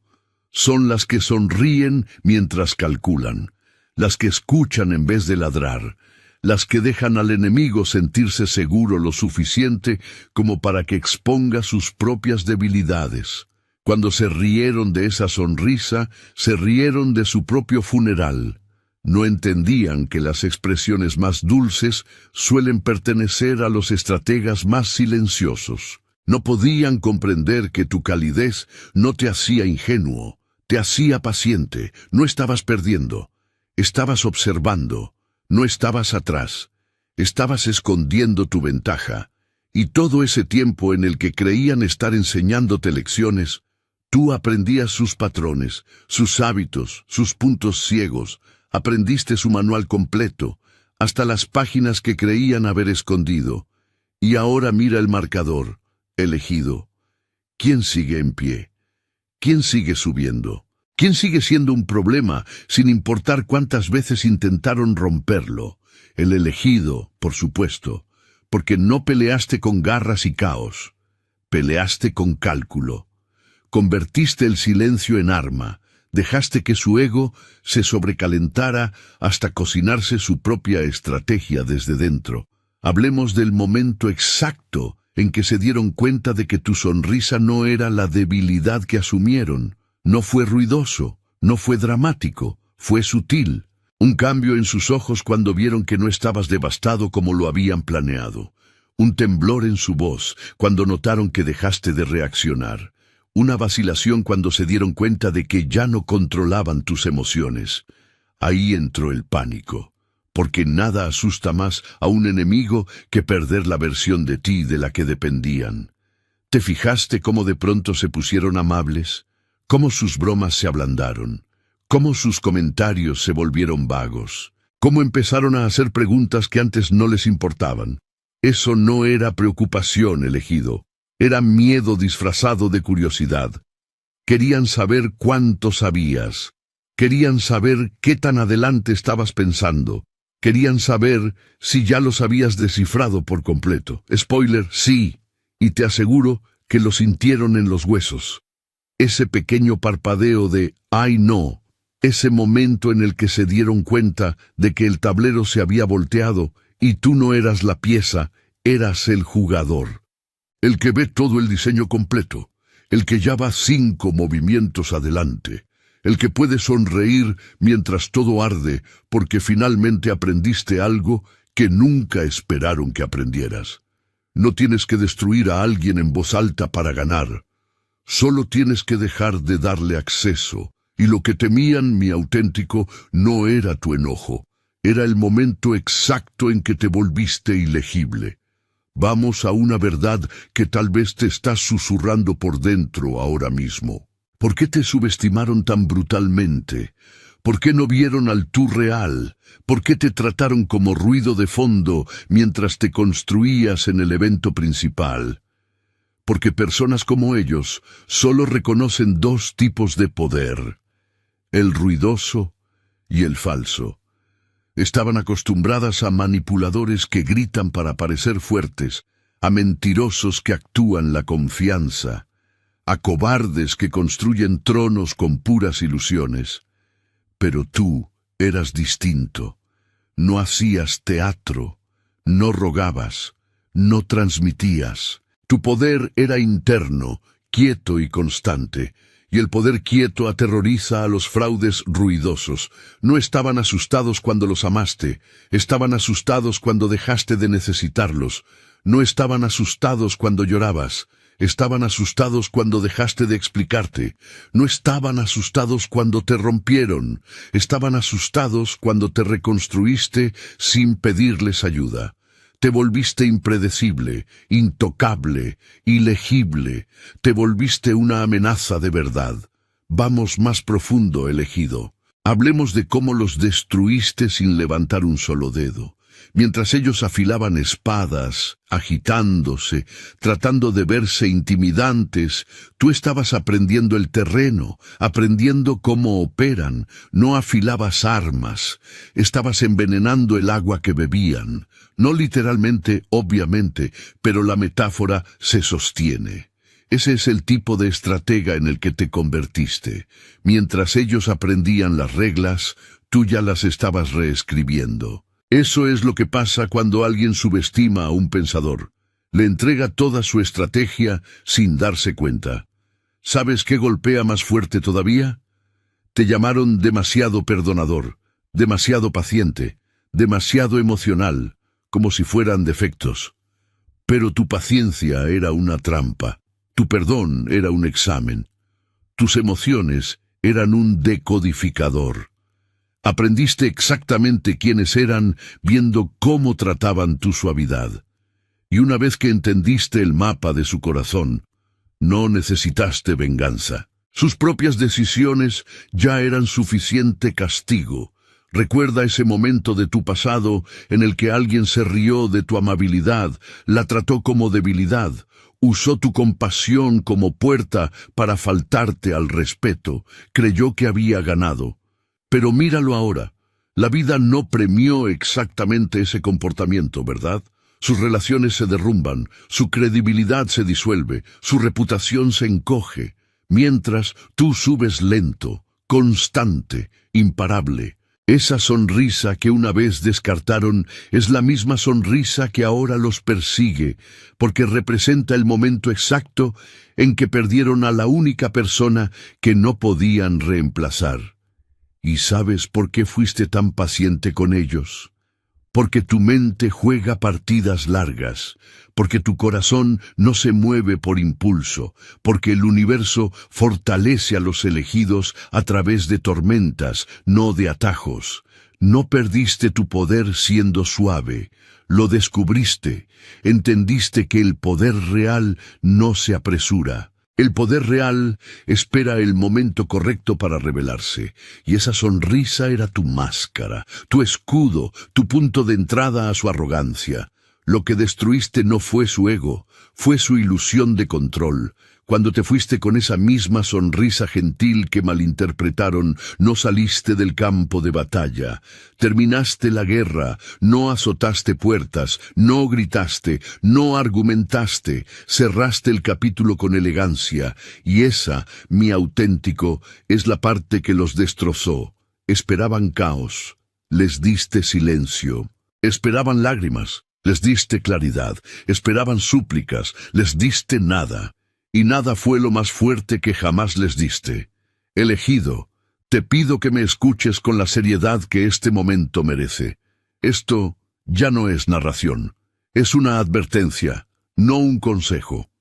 Son las que sonríen mientras calculan, las que escuchan en vez de ladrar, las que dejan al enemigo sentirse seguro lo suficiente como para que exponga sus propias debilidades. Cuando se rieron de esa sonrisa, se rieron de su propio funeral. No entendían que las expresiones más dulces suelen pertenecer a los estrategas más silenciosos. No podían comprender que tu calidez no te hacía ingenuo, te hacía paciente, no estabas perdiendo, estabas observando. No estabas atrás, estabas escondiendo tu ventaja, y todo ese tiempo en el que creían estar enseñándote lecciones, tú aprendías sus patrones, sus hábitos, sus puntos ciegos, aprendiste su manual completo, hasta las páginas que creían haber escondido. Y ahora mira el marcador, elegido. ¿Quién sigue en pie? ¿Quién sigue subiendo? ¿Quién sigue siendo un problema, sin importar cuántas veces intentaron romperlo? El elegido, por supuesto, porque no peleaste con garras y caos. Peleaste con cálculo. Convertiste el silencio en arma. Dejaste que su ego se sobrecalentara hasta cocinarse su propia estrategia desde dentro. Hablemos del momento exacto en que se dieron cuenta de que tu sonrisa no era la debilidad que asumieron. No fue ruidoso, no fue dramático, fue sutil. Un cambio en sus ojos cuando vieron que no estabas devastado como lo habían planeado. Un temblor en su voz cuando notaron que dejaste de reaccionar. Una vacilación cuando se dieron cuenta de que ya no controlaban tus emociones. Ahí entró el pánico, porque nada asusta más a un enemigo que perder la versión de ti de la que dependían. ¿Te fijaste cómo de pronto se pusieron amables? Cómo sus bromas se ablandaron, cómo sus comentarios se volvieron vagos, cómo empezaron a hacer preguntas que antes no les importaban. Eso no era preocupación, elegido, era miedo disfrazado de curiosidad. Querían saber cuánto sabías, Querían saber qué tan adelante estabas pensando. Querían saber si ya los habías descifrado por completo. Spoiler, sí, y te aseguro que lo sintieron en los huesos. Ese pequeño parpadeo de «ay no», ese momento en el que se dieron cuenta de que el tablero se había volteado y tú no eras la pieza, eras el jugador. El que ve todo el diseño completo, el que ya va 5 movimientos adelante, el que puede sonreír mientras todo arde porque finalmente aprendiste algo que nunca esperaron que aprendieras. No tienes que destruir a alguien en voz alta para ganar. Solo tienes que dejar de darle acceso, y lo que temían, mi auténtico, no era tu enojo, era el momento exacto en que te volviste ilegible. Vamos a una verdad que tal vez te estás susurrando por dentro ahora mismo. ¿Por qué te subestimaron tan brutalmente? ¿Por qué no vieron al tú real? ¿Por qué te trataron como ruido de fondo mientras te construías en el evento principal? Porque personas como ellos solo reconocen 2 tipos de poder, el ruidoso y el falso. Estaban acostumbradas a manipuladores que gritan para parecer fuertes, a mentirosos que actúan la confianza, a cobardes que construyen tronos con puras ilusiones. Pero tú eras distinto. No hacías teatro, no rogabas, no transmitías. Tu poder era interno, quieto y constante, y el poder quieto aterroriza a los fraudes ruidosos. No estaban asustados cuando los amaste, estaban asustados cuando dejaste de necesitarlos. No estaban asustados cuando llorabas, estaban asustados cuando dejaste de explicarte. No estaban asustados cuando te rompieron, estaban asustados cuando te reconstruiste sin pedirles ayuda. Te volviste impredecible, intocable, ilegible. Te volviste una amenaza de verdad. Vamos más profundo, elegido. Hablemos de cómo los destruiste sin levantar un solo dedo. Mientras ellos afilaban espadas, agitándose, tratando de verse intimidantes, tú estabas aprendiendo el terreno, aprendiendo cómo operan. No afilabas armas, estabas envenenando el agua que bebían. No literalmente, obviamente, pero la metáfora se sostiene. Ese es el tipo de estratega en el que te convertiste. Mientras ellos aprendían las reglas, tú ya las estabas reescribiendo. Eso es lo que pasa cuando alguien subestima a un pensador. Le entrega toda su estrategia sin darse cuenta. ¿Sabes qué golpea más fuerte todavía? Te llamaron demasiado perdonador, demasiado paciente, demasiado emocional, como si fueran defectos. Pero tu paciencia era una trampa, tu perdón era un examen, tus emociones eran un decodificador. Aprendiste exactamente quiénes eran viendo cómo trataban tu suavidad. Y una vez que entendiste el mapa de su corazón, no necesitaste venganza. Sus propias decisiones ya eran suficiente castigo. Recuerda ese momento de tu pasado en el que alguien se rió de tu amabilidad, la trató como debilidad, usó tu compasión como puerta para faltarte al respeto, creyó que había ganado. Pero míralo ahora, la vida no premió exactamente ese comportamiento, ¿verdad? Sus relaciones se derrumban, su credibilidad se disuelve, su reputación se encoge, mientras tú subes lento, constante, imparable. Esa sonrisa que una vez descartaron es la misma sonrisa que ahora los persigue, porque representa el momento exacto en que perdieron a la única persona que no podían reemplazar. ¿Y sabes por qué fuiste tan paciente con ellos? Porque tu mente juega partidas largas, porque tu corazón no se mueve por impulso, porque el universo fortalece a los elegidos a través de tormentas, no de atajos. No perdiste tu poder siendo suave, lo descubriste, entendiste que el poder real no se apresura. El poder real espera el momento correcto para revelarse, y esa sonrisa era tu máscara, tu escudo, tu punto de entrada a su arrogancia. Lo que destruiste no fue su ego, fue su ilusión de control. Cuando te fuiste con esa misma sonrisa gentil que malinterpretaron, no saliste del campo de batalla. Terminaste la guerra, no azotaste puertas, no gritaste, no argumentaste, cerraste el capítulo con elegancia, y esa, mi auténtico, es la parte que los destrozó. Esperaban caos, les diste silencio. Esperaban lágrimas, les diste claridad. Esperaban súplicas, les diste nada. Y nada fue lo más fuerte que jamás les diste. Elegido, te pido que me escuches con la seriedad que este momento merece. Esto ya no es narración, es una advertencia, no un consejo.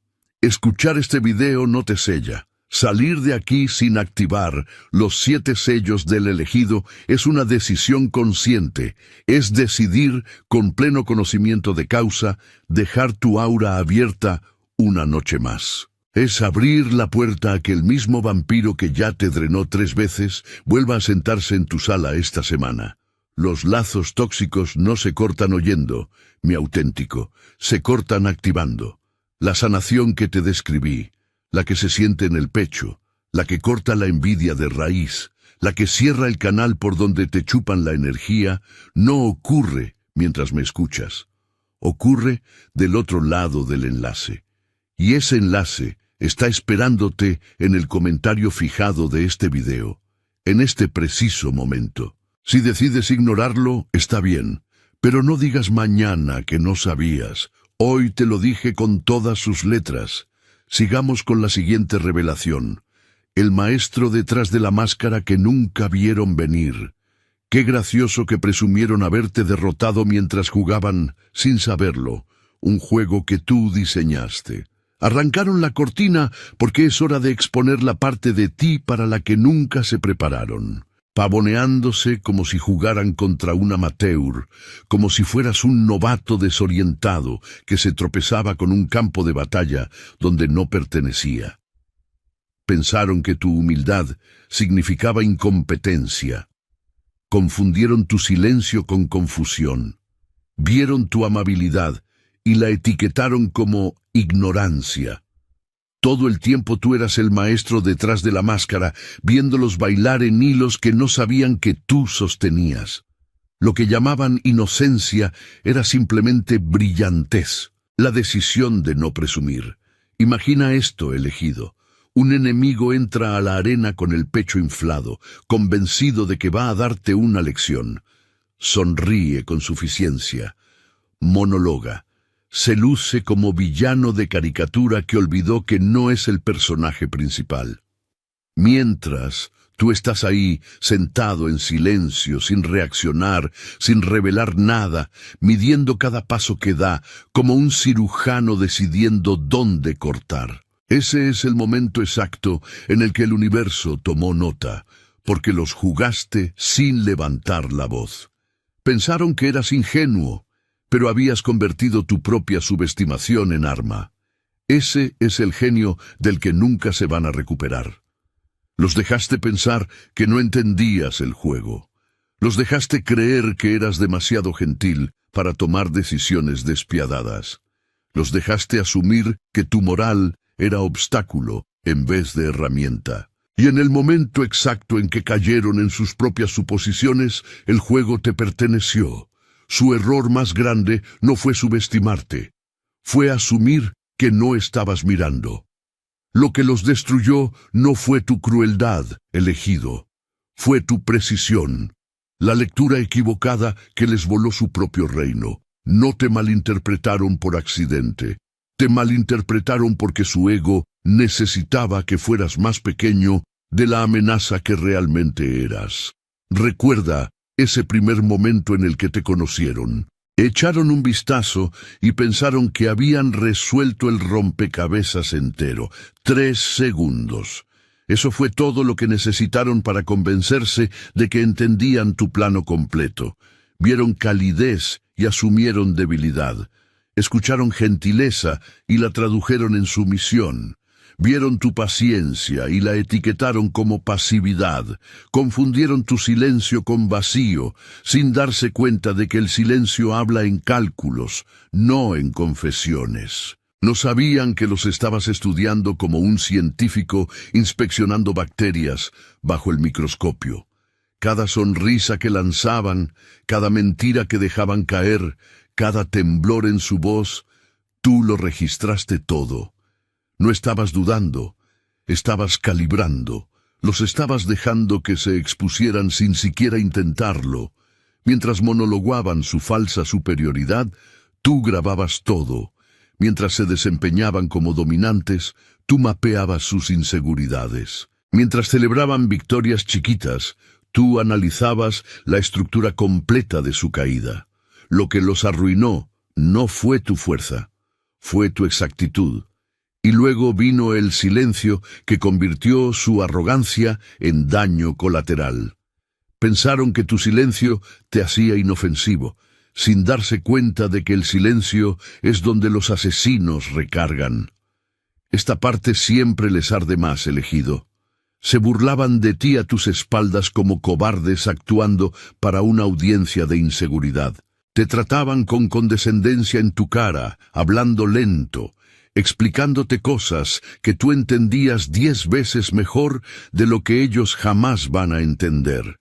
Escuchar este video no te sella. Salir de aquí sin activar los 7 sellos del elegido es una decisión consciente, es decidir con pleno conocimiento de causa, dejar tu aura abierta una noche más. Es abrir la puerta a que el mismo vampiro que ya te drenó 3 veces vuelva a sentarse en tu sala esta semana. Los lazos tóxicos no se cortan oyendo, mi auténtico, se cortan activando. La sanación que te describí, la que se siente en el pecho, la que corta la envidia de raíz, la que cierra el canal por donde te chupan la energía, no ocurre mientras me escuchas. Ocurre del otro lado del enlace. Y ese enlace está esperándote en el comentario fijado de este video, en este preciso momento. Si decides ignorarlo, está bien, pero no digas mañana que no sabías. Hoy te lo dije con todas sus letras. Sigamos con la siguiente revelación. El maestro detrás de la máscara que nunca vieron venir. Qué gracioso que presumieron haberte derrotado mientras jugaban, sin saberlo, un juego que tú diseñaste. Arrancaron la cortina porque es hora de exponer la parte de ti para la que nunca se prepararon. Pavoneándose como si jugaran contra un amateur, como si fueras un novato desorientado que se tropezaba con un campo de batalla donde no pertenecía. Pensaron que tu humildad significaba incompetencia. Confundieron tu silencio con confusión. Vieron tu amabilidad y la etiquetaron como ignorancia. Todo el tiempo tú eras el maestro detrás de la máscara, viéndolos bailar en hilos que no sabían que tú sostenías. Lo que llamaban inocencia era simplemente brillantez, la decisión de no presumir. Imagina esto, elegido. Un enemigo entra a la arena con el pecho inflado, convencido de que va a darte una lección. Sonríe con suficiencia. Monologa. Se luce como villano de caricatura que olvidó que no es el personaje principal. Mientras, tú estás ahí, sentado en silencio, sin reaccionar, sin revelar nada, midiendo cada paso que da, como un cirujano decidiendo dónde cortar. Ese es el momento exacto en el que el universo tomó nota, porque los jugaste sin levantar la voz. Pensaron que eras ingenuo, pero habías convertido tu propia subestimación en arma. Ese es el genio del que nunca se van a recuperar. Los dejaste pensar que no entendías el juego. Los dejaste creer que eras demasiado gentil para tomar decisiones despiadadas. Los dejaste asumir que tu moral era obstáculo en vez de herramienta. Y en el momento exacto en que cayeron en sus propias suposiciones, el juego te perteneció. Su error más grande no fue subestimarte, fue asumir que no estabas mirando. Lo que los destruyó no fue tu crueldad, elegido, fue tu precisión, la lectura equivocada que les voló su propio reino. No te malinterpretaron por accidente, te malinterpretaron porque su ego necesitaba que fueras más pequeño de la amenaza que realmente eras. Recuerda ese primer momento en el que te conocieron. Echaron un vistazo y pensaron que habían resuelto el rompecabezas entero. 3 segundos. Eso fue todo lo que necesitaron para convencerse de que entendían tu plano completo. Vieron calidez y asumieron debilidad. Escucharon gentileza y la tradujeron en sumisión. Vieron tu paciencia y la etiquetaron como pasividad. Confundieron tu silencio con vacío, sin darse cuenta de que el silencio habla en cálculos, no en confesiones. No sabían que los estabas estudiando como un científico inspeccionando bacterias bajo el microscopio. Cada sonrisa que lanzaban, cada mentira que dejaban caer, cada temblor en su voz, tú lo registraste todo. No estabas dudando, estabas calibrando, los estabas dejando que se expusieran sin siquiera intentarlo. Mientras monologuaban su falsa superioridad, tú grababas todo. Mientras se desempeñaban como dominantes, tú mapeabas sus inseguridades. Mientras celebraban victorias chiquitas, tú analizabas la estructura completa de su caída. Lo que los arruinó no fue tu fuerza, fue tu exactitud. Y luego vino el silencio que convirtió su arrogancia en daño colateral. Pensaron que tu silencio te hacía inofensivo, sin darse cuenta de que el silencio es donde los asesinos recargan. Esta parte siempre les arde más, elegido. Se burlaban de ti a tus espaldas como cobardes actuando para una audiencia de inseguridad. Te trataban con condescendencia en tu cara, hablando lento, explicándote cosas que tú entendías 10 veces mejor de lo que ellos jamás van a entender.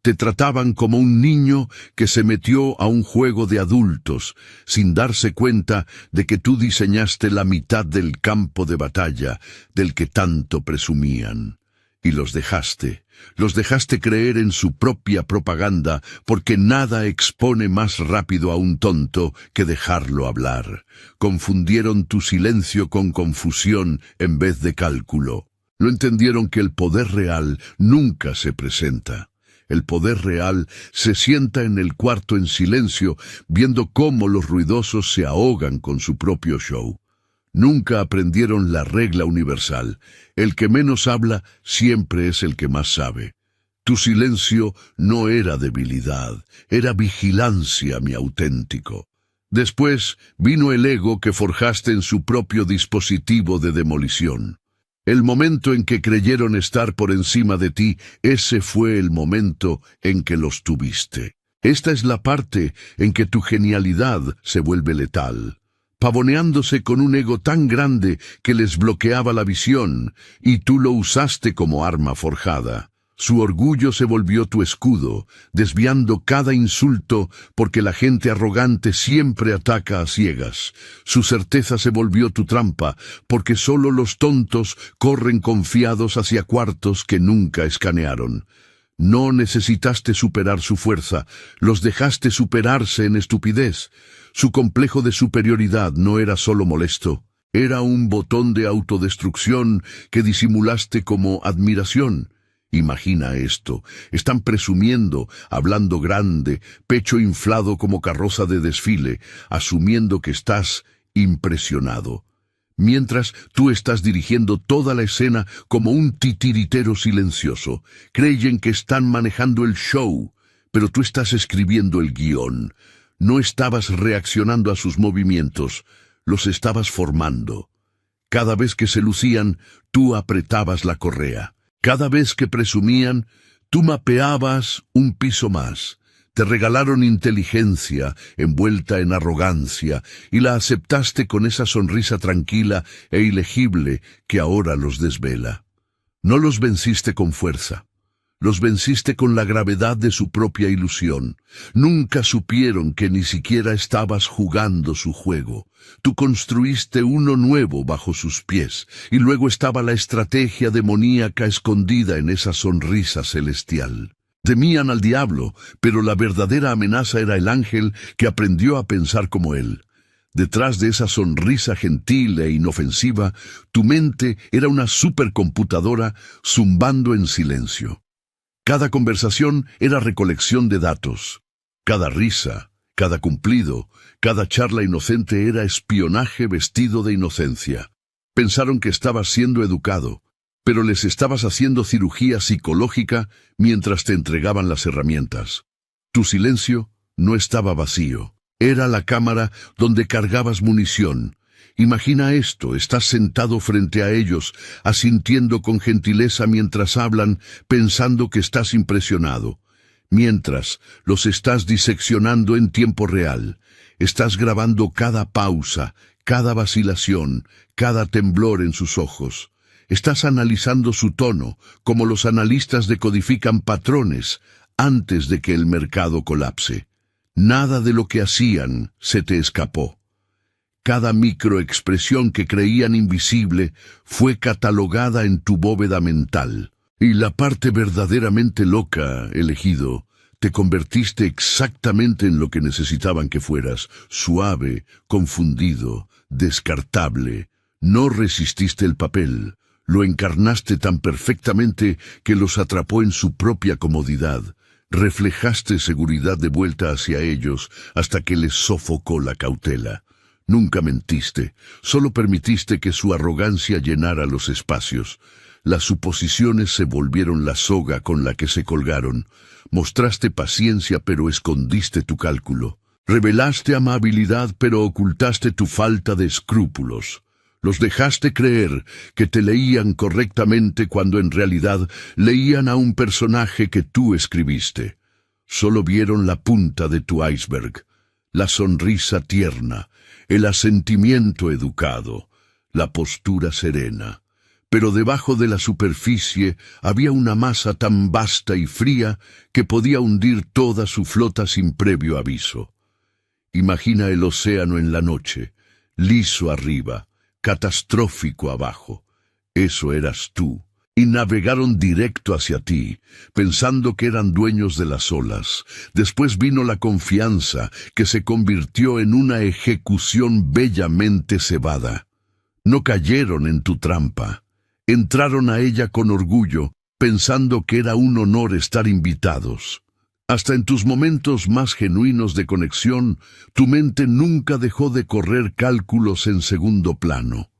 Te trataban como un niño que se metió a un juego de adultos, sin darse cuenta de que tú diseñaste la mitad del campo de batalla del que tanto presumían. Y los dejaste creer en su propia propaganda, porque nada expone más rápido a un tonto que dejarlo hablar. Confundieron tu silencio con confusión en vez de cálculo. No entendieron que el poder real nunca se presenta. El poder real se sienta en el cuarto en silencio, viendo cómo los ruidosos se ahogan con su propio show. Nunca aprendieron la regla universal. El que menos habla siempre es el que más sabe. Tu silencio no era debilidad, era vigilancia, mi auténtico. Después vino el ego que forjaste en su propio dispositivo de demolición. El momento en que creyeron estar por encima de ti, ese fue el momento en que los tuviste. Esta es la parte en que tu genialidad se vuelve letal, pavoneándose con un ego tan grande que les bloqueaba la visión, y tú lo usaste como arma forjada. Su orgullo se volvió tu escudo, desviando cada insulto porque la gente arrogante siempre ataca a ciegas. Su certeza se volvió tu trampa porque solo los tontos corren confiados hacia cuartos que nunca escanearon. No necesitaste superar su fuerza, los dejaste superarse en estupidez. Su complejo de superioridad no era solo molesto, era un botón de autodestrucción que disimulaste como admiración. Imagina esto, están presumiendo, hablando grande, pecho inflado como carroza de desfile, asumiendo que estás impresionado. Mientras tú estás dirigiendo toda la escena como un titiritero silencioso. Creen que están manejando el show, pero tú estás escribiendo el guión. No estabas reaccionando a sus movimientos, los estabas formando. Cada vez que se lucían, tú apretabas la correa. Cada vez que presumían, tú mapeabas un piso más. Te regalaron inteligencia envuelta en arrogancia y la aceptaste con esa sonrisa tranquila e ilegible que ahora los desvela. No los venciste con fuerza. Los venciste con la gravedad de su propia ilusión. Nunca supieron que ni siquiera estabas jugando su juego. Tú construiste uno nuevo bajo sus pies, y luego estaba la estrategia demoníaca escondida en esa sonrisa celestial. Temían al diablo, pero la verdadera amenaza era el ángel que aprendió a pensar como él. Detrás de esa sonrisa gentil e inofensiva, tu mente era una supercomputadora zumbando en silencio. Cada conversación era recolección de datos. Cada risa, cada cumplido, cada charla inocente era espionaje vestido de inocencia. Pensaron que estabas siendo educado, pero les estabas haciendo cirugía psicológica mientras te entregaban las herramientas. Tu silencio no estaba vacío. Era la cámara donde cargabas munición. Imagina esto, estás sentado frente a ellos, asintiendo con gentileza mientras hablan, pensando que estás impresionado. Mientras, los estás diseccionando en tiempo real. Estás grabando cada pausa, cada vacilación, cada temblor en sus ojos. Estás analizando su tono, como los analistas decodifican patrones antes de que el mercado colapse. Nada de lo que hacían se te escapó. Cada microexpresión que creían invisible fue catalogada en tu bóveda mental. Y la parte verdaderamente loca, elegido, te convertiste exactamente en lo que necesitaban que fueras: suave, confundido, descartable. No resististe el papel, lo encarnaste tan perfectamente que los atrapó en su propia comodidad. Reflejaste seguridad de vuelta hacia ellos hasta que les sofocó la cautela. Nunca mentiste, solo permitiste que su arrogancia llenara los espacios. Las suposiciones se volvieron la soga con la que se colgaron. Mostraste paciencia, pero escondiste tu cálculo. Revelaste amabilidad, pero ocultaste tu falta de escrúpulos. Los dejaste creer que te leían correctamente cuando en realidad leían a un personaje que tú escribiste. Solo vieron la punta de tu iceberg, la sonrisa tierna, el asentimiento educado, la postura serena. Pero debajo de la superficie había una masa tan vasta y fría que podía hundir toda su flota sin previo aviso. Imagina el océano en la noche, liso arriba, catastrófico abajo. Eso eras tú. Y navegaron directo hacia ti, pensando que eran dueños de las olas. Después vino la confianza, que se convirtió en una ejecución bellamente cebada. No cayeron en tu trampa. Entraron a ella con orgullo, pensando que era un honor estar invitados. Hasta en tus momentos más genuinos de conexión, tu mente nunca dejó de correr cálculos en segundo plano.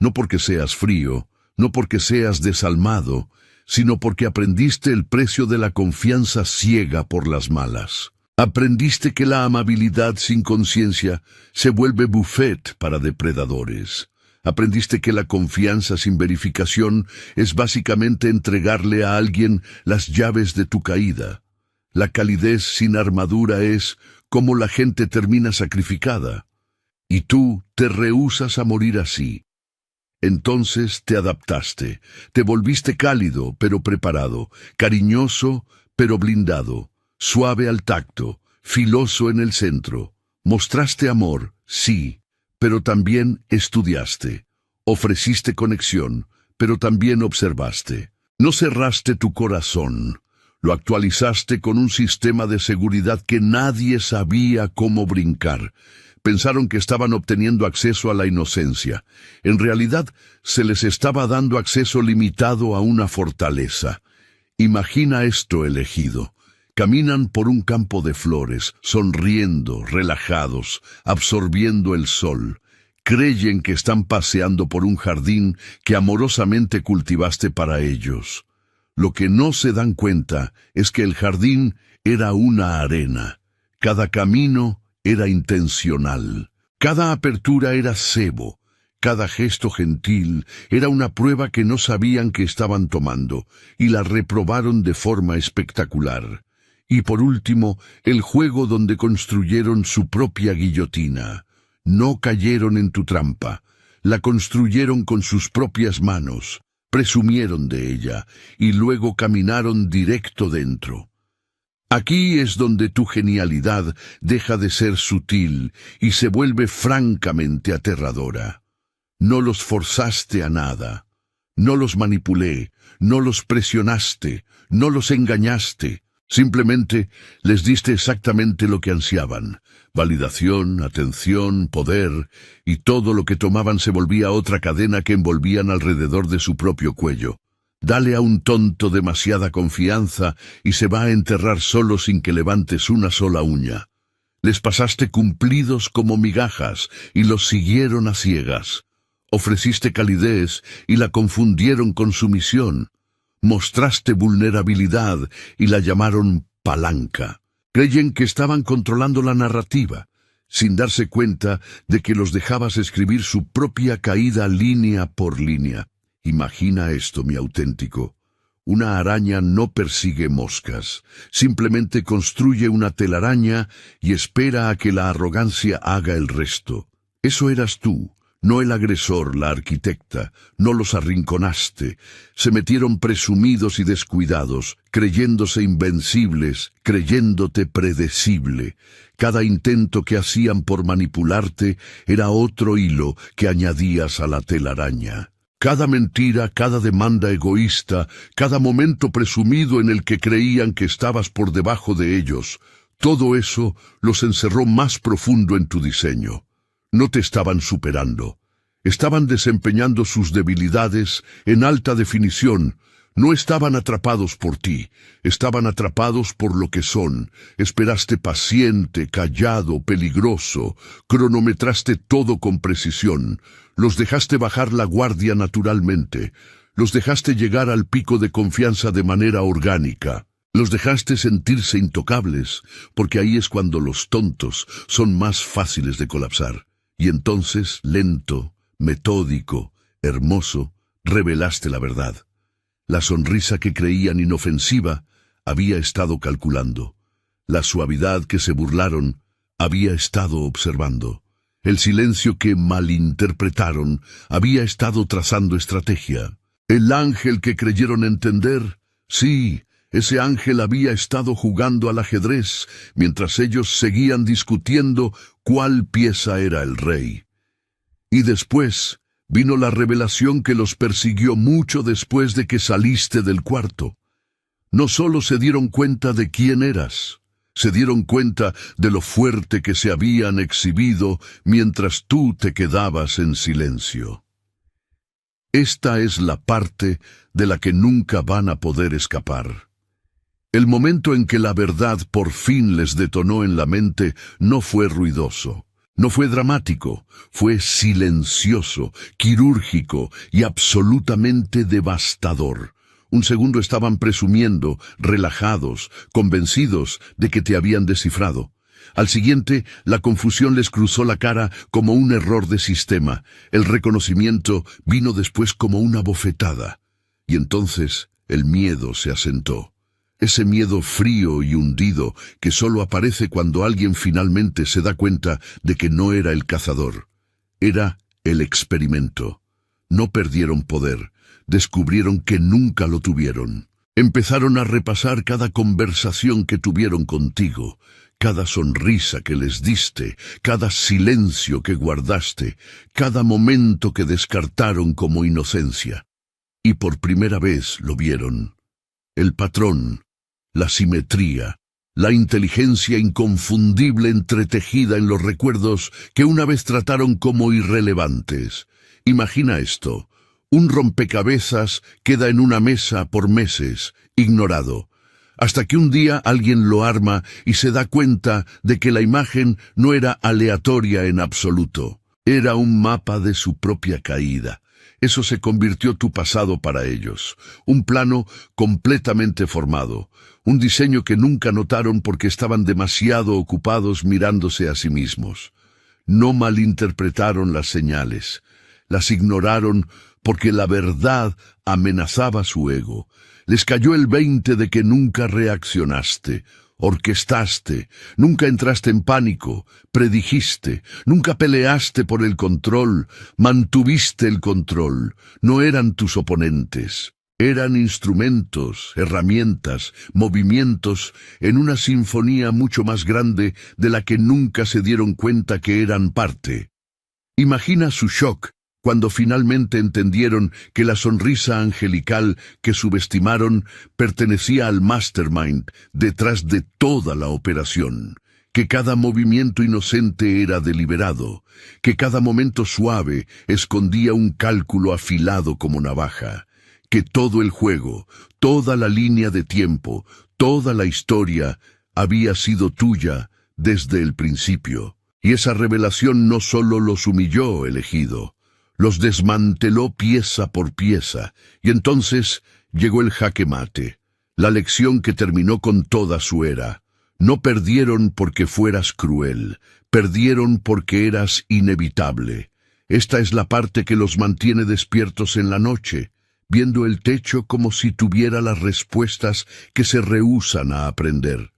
No porque seas frío, no porque seas desalmado, sino porque aprendiste el precio de la confianza ciega por las malas. Aprendiste que la amabilidad sin conciencia se vuelve buffet para depredadores. Aprendiste que la confianza sin verificación es básicamente entregarle a alguien las llaves de tu caída. La calidez sin armadura es como la gente termina sacrificada. Y tú te rehusas a morir así. Entonces te adaptaste, te volviste cálido pero preparado, cariñoso pero blindado, suave al tacto, filoso en el centro. Mostraste amor, sí, pero también estudiaste. Ofreciste conexión, pero también observaste. No cerraste tu corazón, lo actualizaste con un sistema de seguridad que nadie sabía cómo brincar. Pensaron que estaban obteniendo acceso a la inocencia. En realidad, se les estaba dando acceso limitado a una fortaleza. Imagina esto, elegido. Caminan por un campo de flores, sonriendo, relajados, absorbiendo el sol. Creen que están paseando por un jardín que amorosamente cultivaste para ellos. Lo que no se dan cuenta es que el jardín era una arena. Cada camino era intencional. Cada apertura era cebo. Cada gesto gentil era una prueba que no sabían que estaban tomando, y la reprobaron de forma espectacular. Y por último, el juego donde construyeron su propia guillotina. No cayeron en tu trampa. La construyeron con sus propias manos. Presumieron de ella, y luego caminaron directo dentro. Aquí es donde tu genialidad deja de ser sutil y se vuelve francamente aterradora. No los forzaste a nada. No los manipulé, no los presionaste, no los engañaste. Simplemente les diste exactamente lo que ansiaban: validación, atención, poder, y todo lo que tomaban se volvía otra cadena que envolvían alrededor de su propio cuello. Dale a un tonto demasiada confianza y se va a enterrar solo sin que levantes una sola uña. Les pasaste cumplidos como migajas y los siguieron a ciegas. Ofreciste calidez y la confundieron con sumisión. Mostraste vulnerabilidad y la llamaron palanca. Creyen que estaban controlando la narrativa, sin darse cuenta de que los dejabas escribir su propia caída línea por línea. Imagina esto, mi auténtico. Una araña no persigue moscas, simplemente construye una telaraña y espera a que la arrogancia haga el resto. Eso eras tú, no el agresor, la arquitecta, no los arrinconaste. Se metieron presumidos y descuidados, creyéndose invencibles, creyéndote predecible. Cada intento que hacían por manipularte era otro hilo que añadías a la telaraña. Cada mentira, cada demanda egoísta, cada momento presumido en el que creían que estabas por debajo de ellos, todo eso los encerró más profundo en tu diseño. No te estaban superando. Estaban desempeñando sus debilidades en alta definición. No estaban atrapados por ti, estaban atrapados por lo que son. Esperaste paciente, callado, peligroso, cronometraste todo con precisión. Los dejaste bajar la guardia naturalmente. Los dejaste llegar al pico de confianza de manera orgánica. Los dejaste sentirse intocables, porque ahí es cuando los tontos son más fáciles de colapsar. Y entonces, lento, metódico, hermoso, revelaste la verdad. La sonrisa que creían inofensiva había estado calculando. La suavidad que se burlaron había estado observando. El silencio que malinterpretaron había estado trazando estrategia. El ángel que creyeron entender, sí, ese ángel había estado jugando al ajedrez mientras ellos seguían discutiendo cuál pieza era el rey. Y después vino la revelación que los persiguió mucho después de que saliste del cuarto. No solo se dieron cuenta de quién eras, se dieron cuenta de lo fuerte que se habían exhibido mientras tú te quedabas en silencio. Esta es la parte de la que nunca van a poder escapar. El momento en que la verdad por fin les detonó en la mente no fue ruidoso. No fue dramático, fue silencioso, quirúrgico y absolutamente devastador. Un segundo estaban presumiendo, relajados, convencidos de que te habían descifrado. Al siguiente, la confusión les cruzó la cara como un error de sistema. El reconocimiento vino después como una bofetada. Y entonces el miedo se asentó. Ese miedo frío y hundido que solo aparece cuando alguien finalmente se da cuenta de que no era el cazador. Era el experimento. No perdieron poder. Descubrieron que nunca lo tuvieron. Empezaron a repasar cada conversación que tuvieron contigo, cada sonrisa que les diste, cada silencio que guardaste, cada momento que descartaron como inocencia. Y por primera vez lo vieron. El patrón, la simetría, la inteligencia inconfundible entretejida en los recuerdos que una vez trataron como irrelevantes. Imagina esto. Un rompecabezas queda en una mesa por meses, ignorado, hasta que un día alguien lo arma y se da cuenta de que la imagen no era aleatoria en absoluto. Era un mapa de su propia caída. Eso se convirtió tu pasado para ellos. Un plano completamente formado. Un diseño que nunca notaron porque estaban demasiado ocupados mirándose a sí mismos. No malinterpretaron las señales. Las ignoraron porque la verdad amenazaba su ego. Les cayó el 20 de que nunca reaccionaste, orquestaste, nunca entraste en pánico, predijiste, nunca peleaste por el control, mantuviste el control. No eran tus oponentes. Eran instrumentos, herramientas, movimientos en una sinfonía mucho más grande de la que nunca se dieron cuenta que eran parte. Imagina su shock cuando finalmente entendieron que la sonrisa angelical que subestimaron pertenecía al mastermind detrás de toda la operación, que cada movimiento inocente era deliberado, que cada momento suave escondía un cálculo afilado como navaja, que todo el juego, toda la línea de tiempo, toda la historia había sido tuya desde el principio. Y esa revelación no solo los humilló, elegido, los desmanteló pieza por pieza, y entonces llegó el jaque mate, la lección que terminó con toda su era. No perdieron porque fueras cruel, perdieron porque eras inevitable. Esta es la parte que los mantiene despiertos en la noche, viendo el techo como si tuviera las respuestas que se rehúsan a aprender.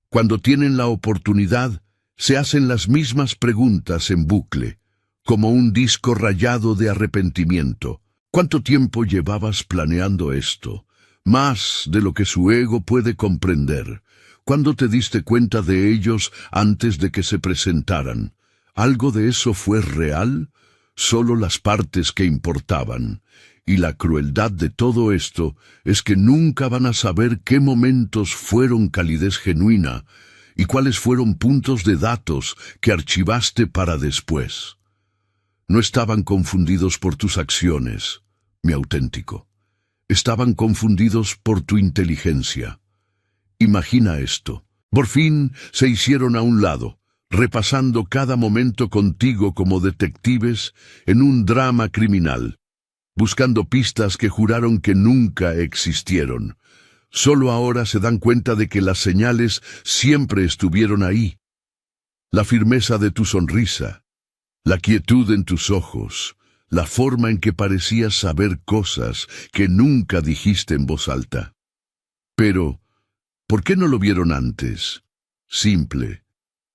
Cuando tienen la oportunidad, se hacen las mismas preguntas en bucle, como un disco rayado de arrepentimiento. ¿Cuánto tiempo llevabas planeando esto? Más de lo que su ego puede comprender. ¿Cuándo te diste cuenta de ellos antes de que se presentaran? ¿Algo de eso fue real? Solo las partes que importaban. Y la crueldad de todo esto es que nunca van a saber qué momentos fueron calidez genuina y cuáles fueron puntos de datos que archivaste para después. No estaban confundidos por tus acciones, mi auténtico. Estaban confundidos por tu inteligencia. Imagina esto. Por fin se hicieron a un lado, repasando cada momento contigo como detectives en un drama criminal, buscando pistas que juraron que nunca existieron. Solo ahora se dan cuenta de que las señales siempre estuvieron ahí. La firmeza de tu sonrisa, la quietud en tus ojos, la forma en que parecías saber cosas que nunca dijiste en voz alta. Pero, ¿por qué no lo vieron antes? Simple.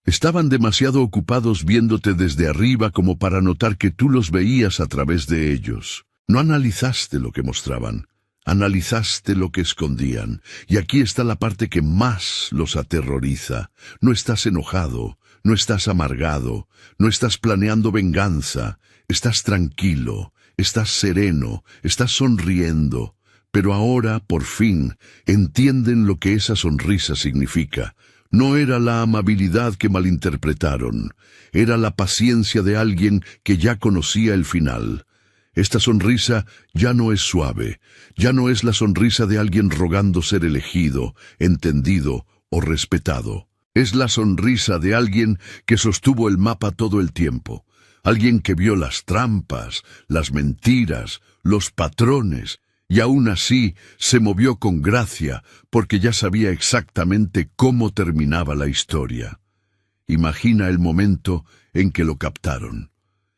Estaban demasiado ocupados viéndote desde arriba como para notar que tú los veías a través de ellos. No analizaste lo que mostraban, analizaste lo que escondían. Y aquí está la parte que más los aterroriza. No estás enojado, no estás amargado, no estás planeando venganza. Estás tranquilo, estás sereno, estás sonriendo. Pero ahora, por fin, entienden lo que esa sonrisa significa. No era la amabilidad que malinterpretaron, era la paciencia de alguien que ya conocía el final. Esta sonrisa ya no es suave, ya no es la sonrisa de alguien rogando ser elegido, entendido o respetado. Es la sonrisa de alguien que sostuvo el mapa todo el tiempo, alguien que vio las trampas, las mentiras, los patrones, y aún así se movió con gracia porque ya sabía exactamente cómo terminaba la historia. Imagina el momento en que lo captaron.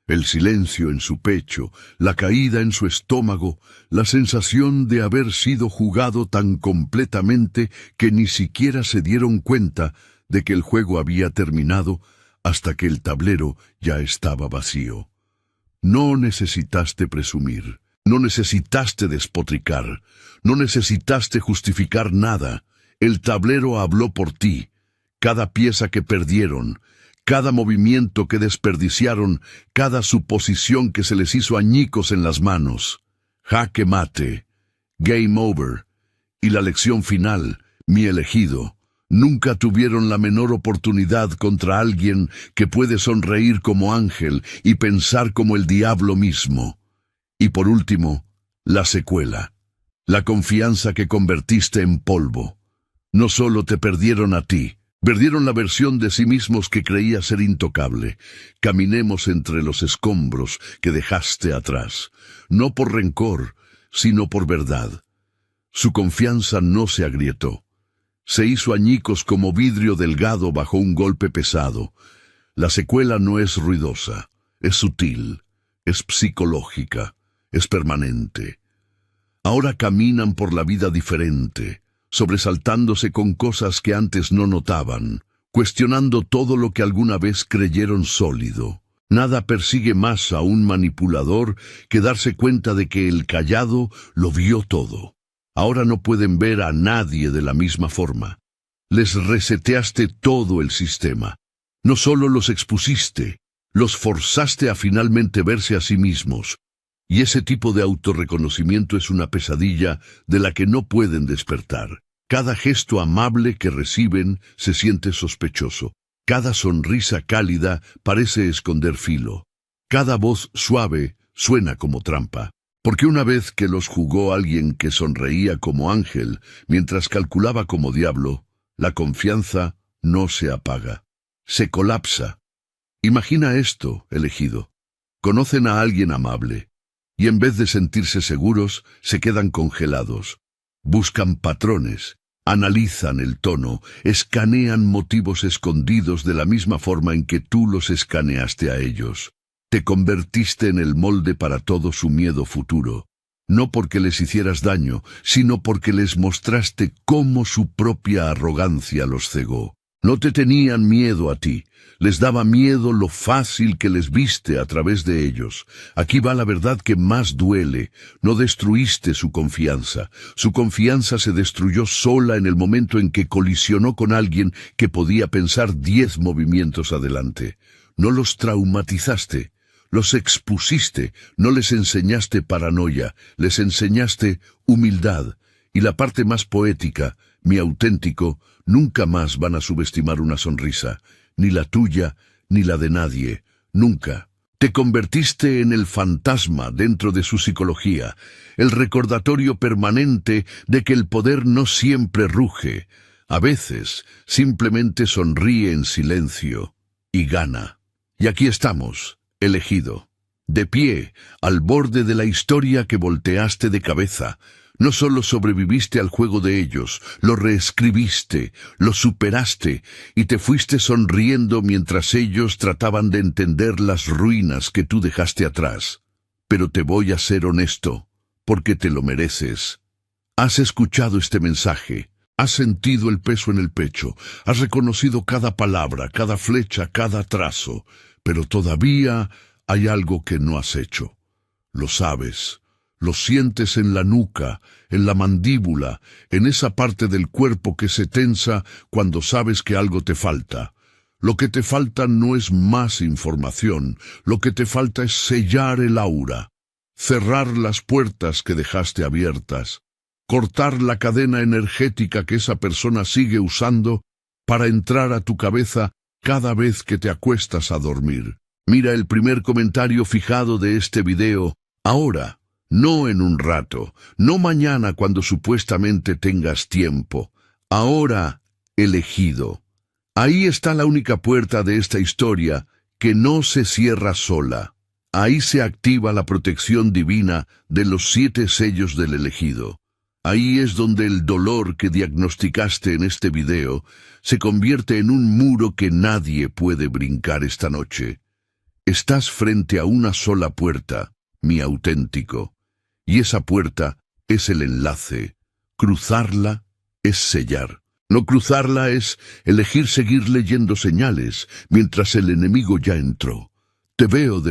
El silencio en su pecho, la caída en su estómago, la sensación de haber sido jugado tan completamente que ni siquiera se dieron cuenta de que el juego había terminado hasta que el tablero ya estaba vacío. No necesitaste presumir, no necesitaste despotricar, no necesitaste justificar nada. El tablero habló por ti. Cada pieza que perdieron, cada movimiento que desperdiciaron, cada suposición que se les hizo añicos en las manos. Jaque mate, game over, y la lección final, mi elegido. Nunca tuvieron la menor oportunidad contra alguien que puede sonreír como ángel y pensar como el diablo mismo. Y por último, la secuela, la confianza que convertiste en polvo. No solo te perdieron a ti, perdieron la versión de sí mismos que creía ser intocable. Caminemos entre los escombros que dejaste atrás, no por rencor, sino por verdad. Su confianza no se agrietó. Se hizo añicos como vidrio delgado bajo un golpe pesado. La secuela no es ruidosa, es sutil, es psicológica, es permanente. Ahora caminan por la vida diferente, sobresaltándose con cosas que antes no notaban, cuestionando todo lo que alguna vez creyeron sólido. Nada persigue más a un manipulador que darse cuenta de que el callado lo vio todo. Ahora no pueden ver a nadie de la misma forma. Les reseteaste todo el sistema. No solo los expusiste, los forzaste a finalmente verse a sí mismos. Y ese tipo de autorreconocimiento es una pesadilla de la que no pueden despertar. Cada gesto amable que reciben se siente sospechoso. Cada sonrisa cálida parece esconder filo. Cada voz suave suena como trampa. Porque una vez que los jugó alguien que sonreía como ángel mientras calculaba como diablo, la confianza no se apaga, se colapsa. Imagina esto, elegido. Conocen a alguien amable, y en vez de sentirse seguros, se quedan congelados. Buscan patrones, analizan el tono, escanean motivos escondidos de la misma forma en que tú los escaneaste a ellos. Te convertiste en el molde para todo su miedo futuro. no porque les hicieras daño, sino porque les mostraste cómo su propia arrogancia los cegó. No te tenían miedo a ti, les daba miedo lo fácil que les viste a través de ellos. Aquí va la verdad que más duele. No destruiste su confianza. Su confianza se destruyó sola en el momento en que colisionó con alguien que podía pensar 10 movimientos adelante. No los traumatizaste, los expusiste, no les enseñaste paranoia, les enseñaste humildad. Y la parte más poética, mi auténtico, nunca más van a subestimar una sonrisa, ni la tuya, ni la de nadie, nunca. Te convertiste en el fantasma dentro de su psicología, el recordatorio permanente de que el poder no siempre ruge, a veces simplemente sonríe en silencio y gana. Y aquí estamos, elegido, de pie, al borde de la historia que volteaste de cabeza. No solo sobreviviste al juego de ellos, lo reescribiste, lo superaste y te fuiste sonriendo mientras ellos trataban de entender las ruinas que tú dejaste atrás. Pero te voy a ser honesto, porque te lo mereces. Has escuchado este mensaje, has sentido el peso en el pecho, has reconocido cada palabra, cada flecha, cada trazo, pero todavía hay algo que no has hecho. Lo sabes. Lo sientes en la nuca, en la mandíbula, en esa parte del cuerpo que se tensa cuando sabes que algo te falta. Lo que te falta no es más información, lo que te falta es sellar el aura, cerrar las puertas que dejaste abiertas, cortar la cadena energética que esa persona sigue usando para entrar a tu cabeza cada vez que te acuestas a dormir. Mira el primer comentario fijado de este video, ahora. No en un rato, no mañana cuando supuestamente tengas tiempo. Ahora, elegido. Ahí está la única puerta de esta historia que no se cierra sola. Ahí se activa la protección divina de los 7 sellos del elegido. Ahí es donde el dolor que diagnosticaste en este video se convierte en un muro que nadie puede brincar esta noche. Estás frente a una sola puerta, mi auténtico. Y esa puerta es el enlace. Cruzarla es sellar. No cruzarla es elegir seguir leyendo señales mientras el enemigo ya entró. Te veo de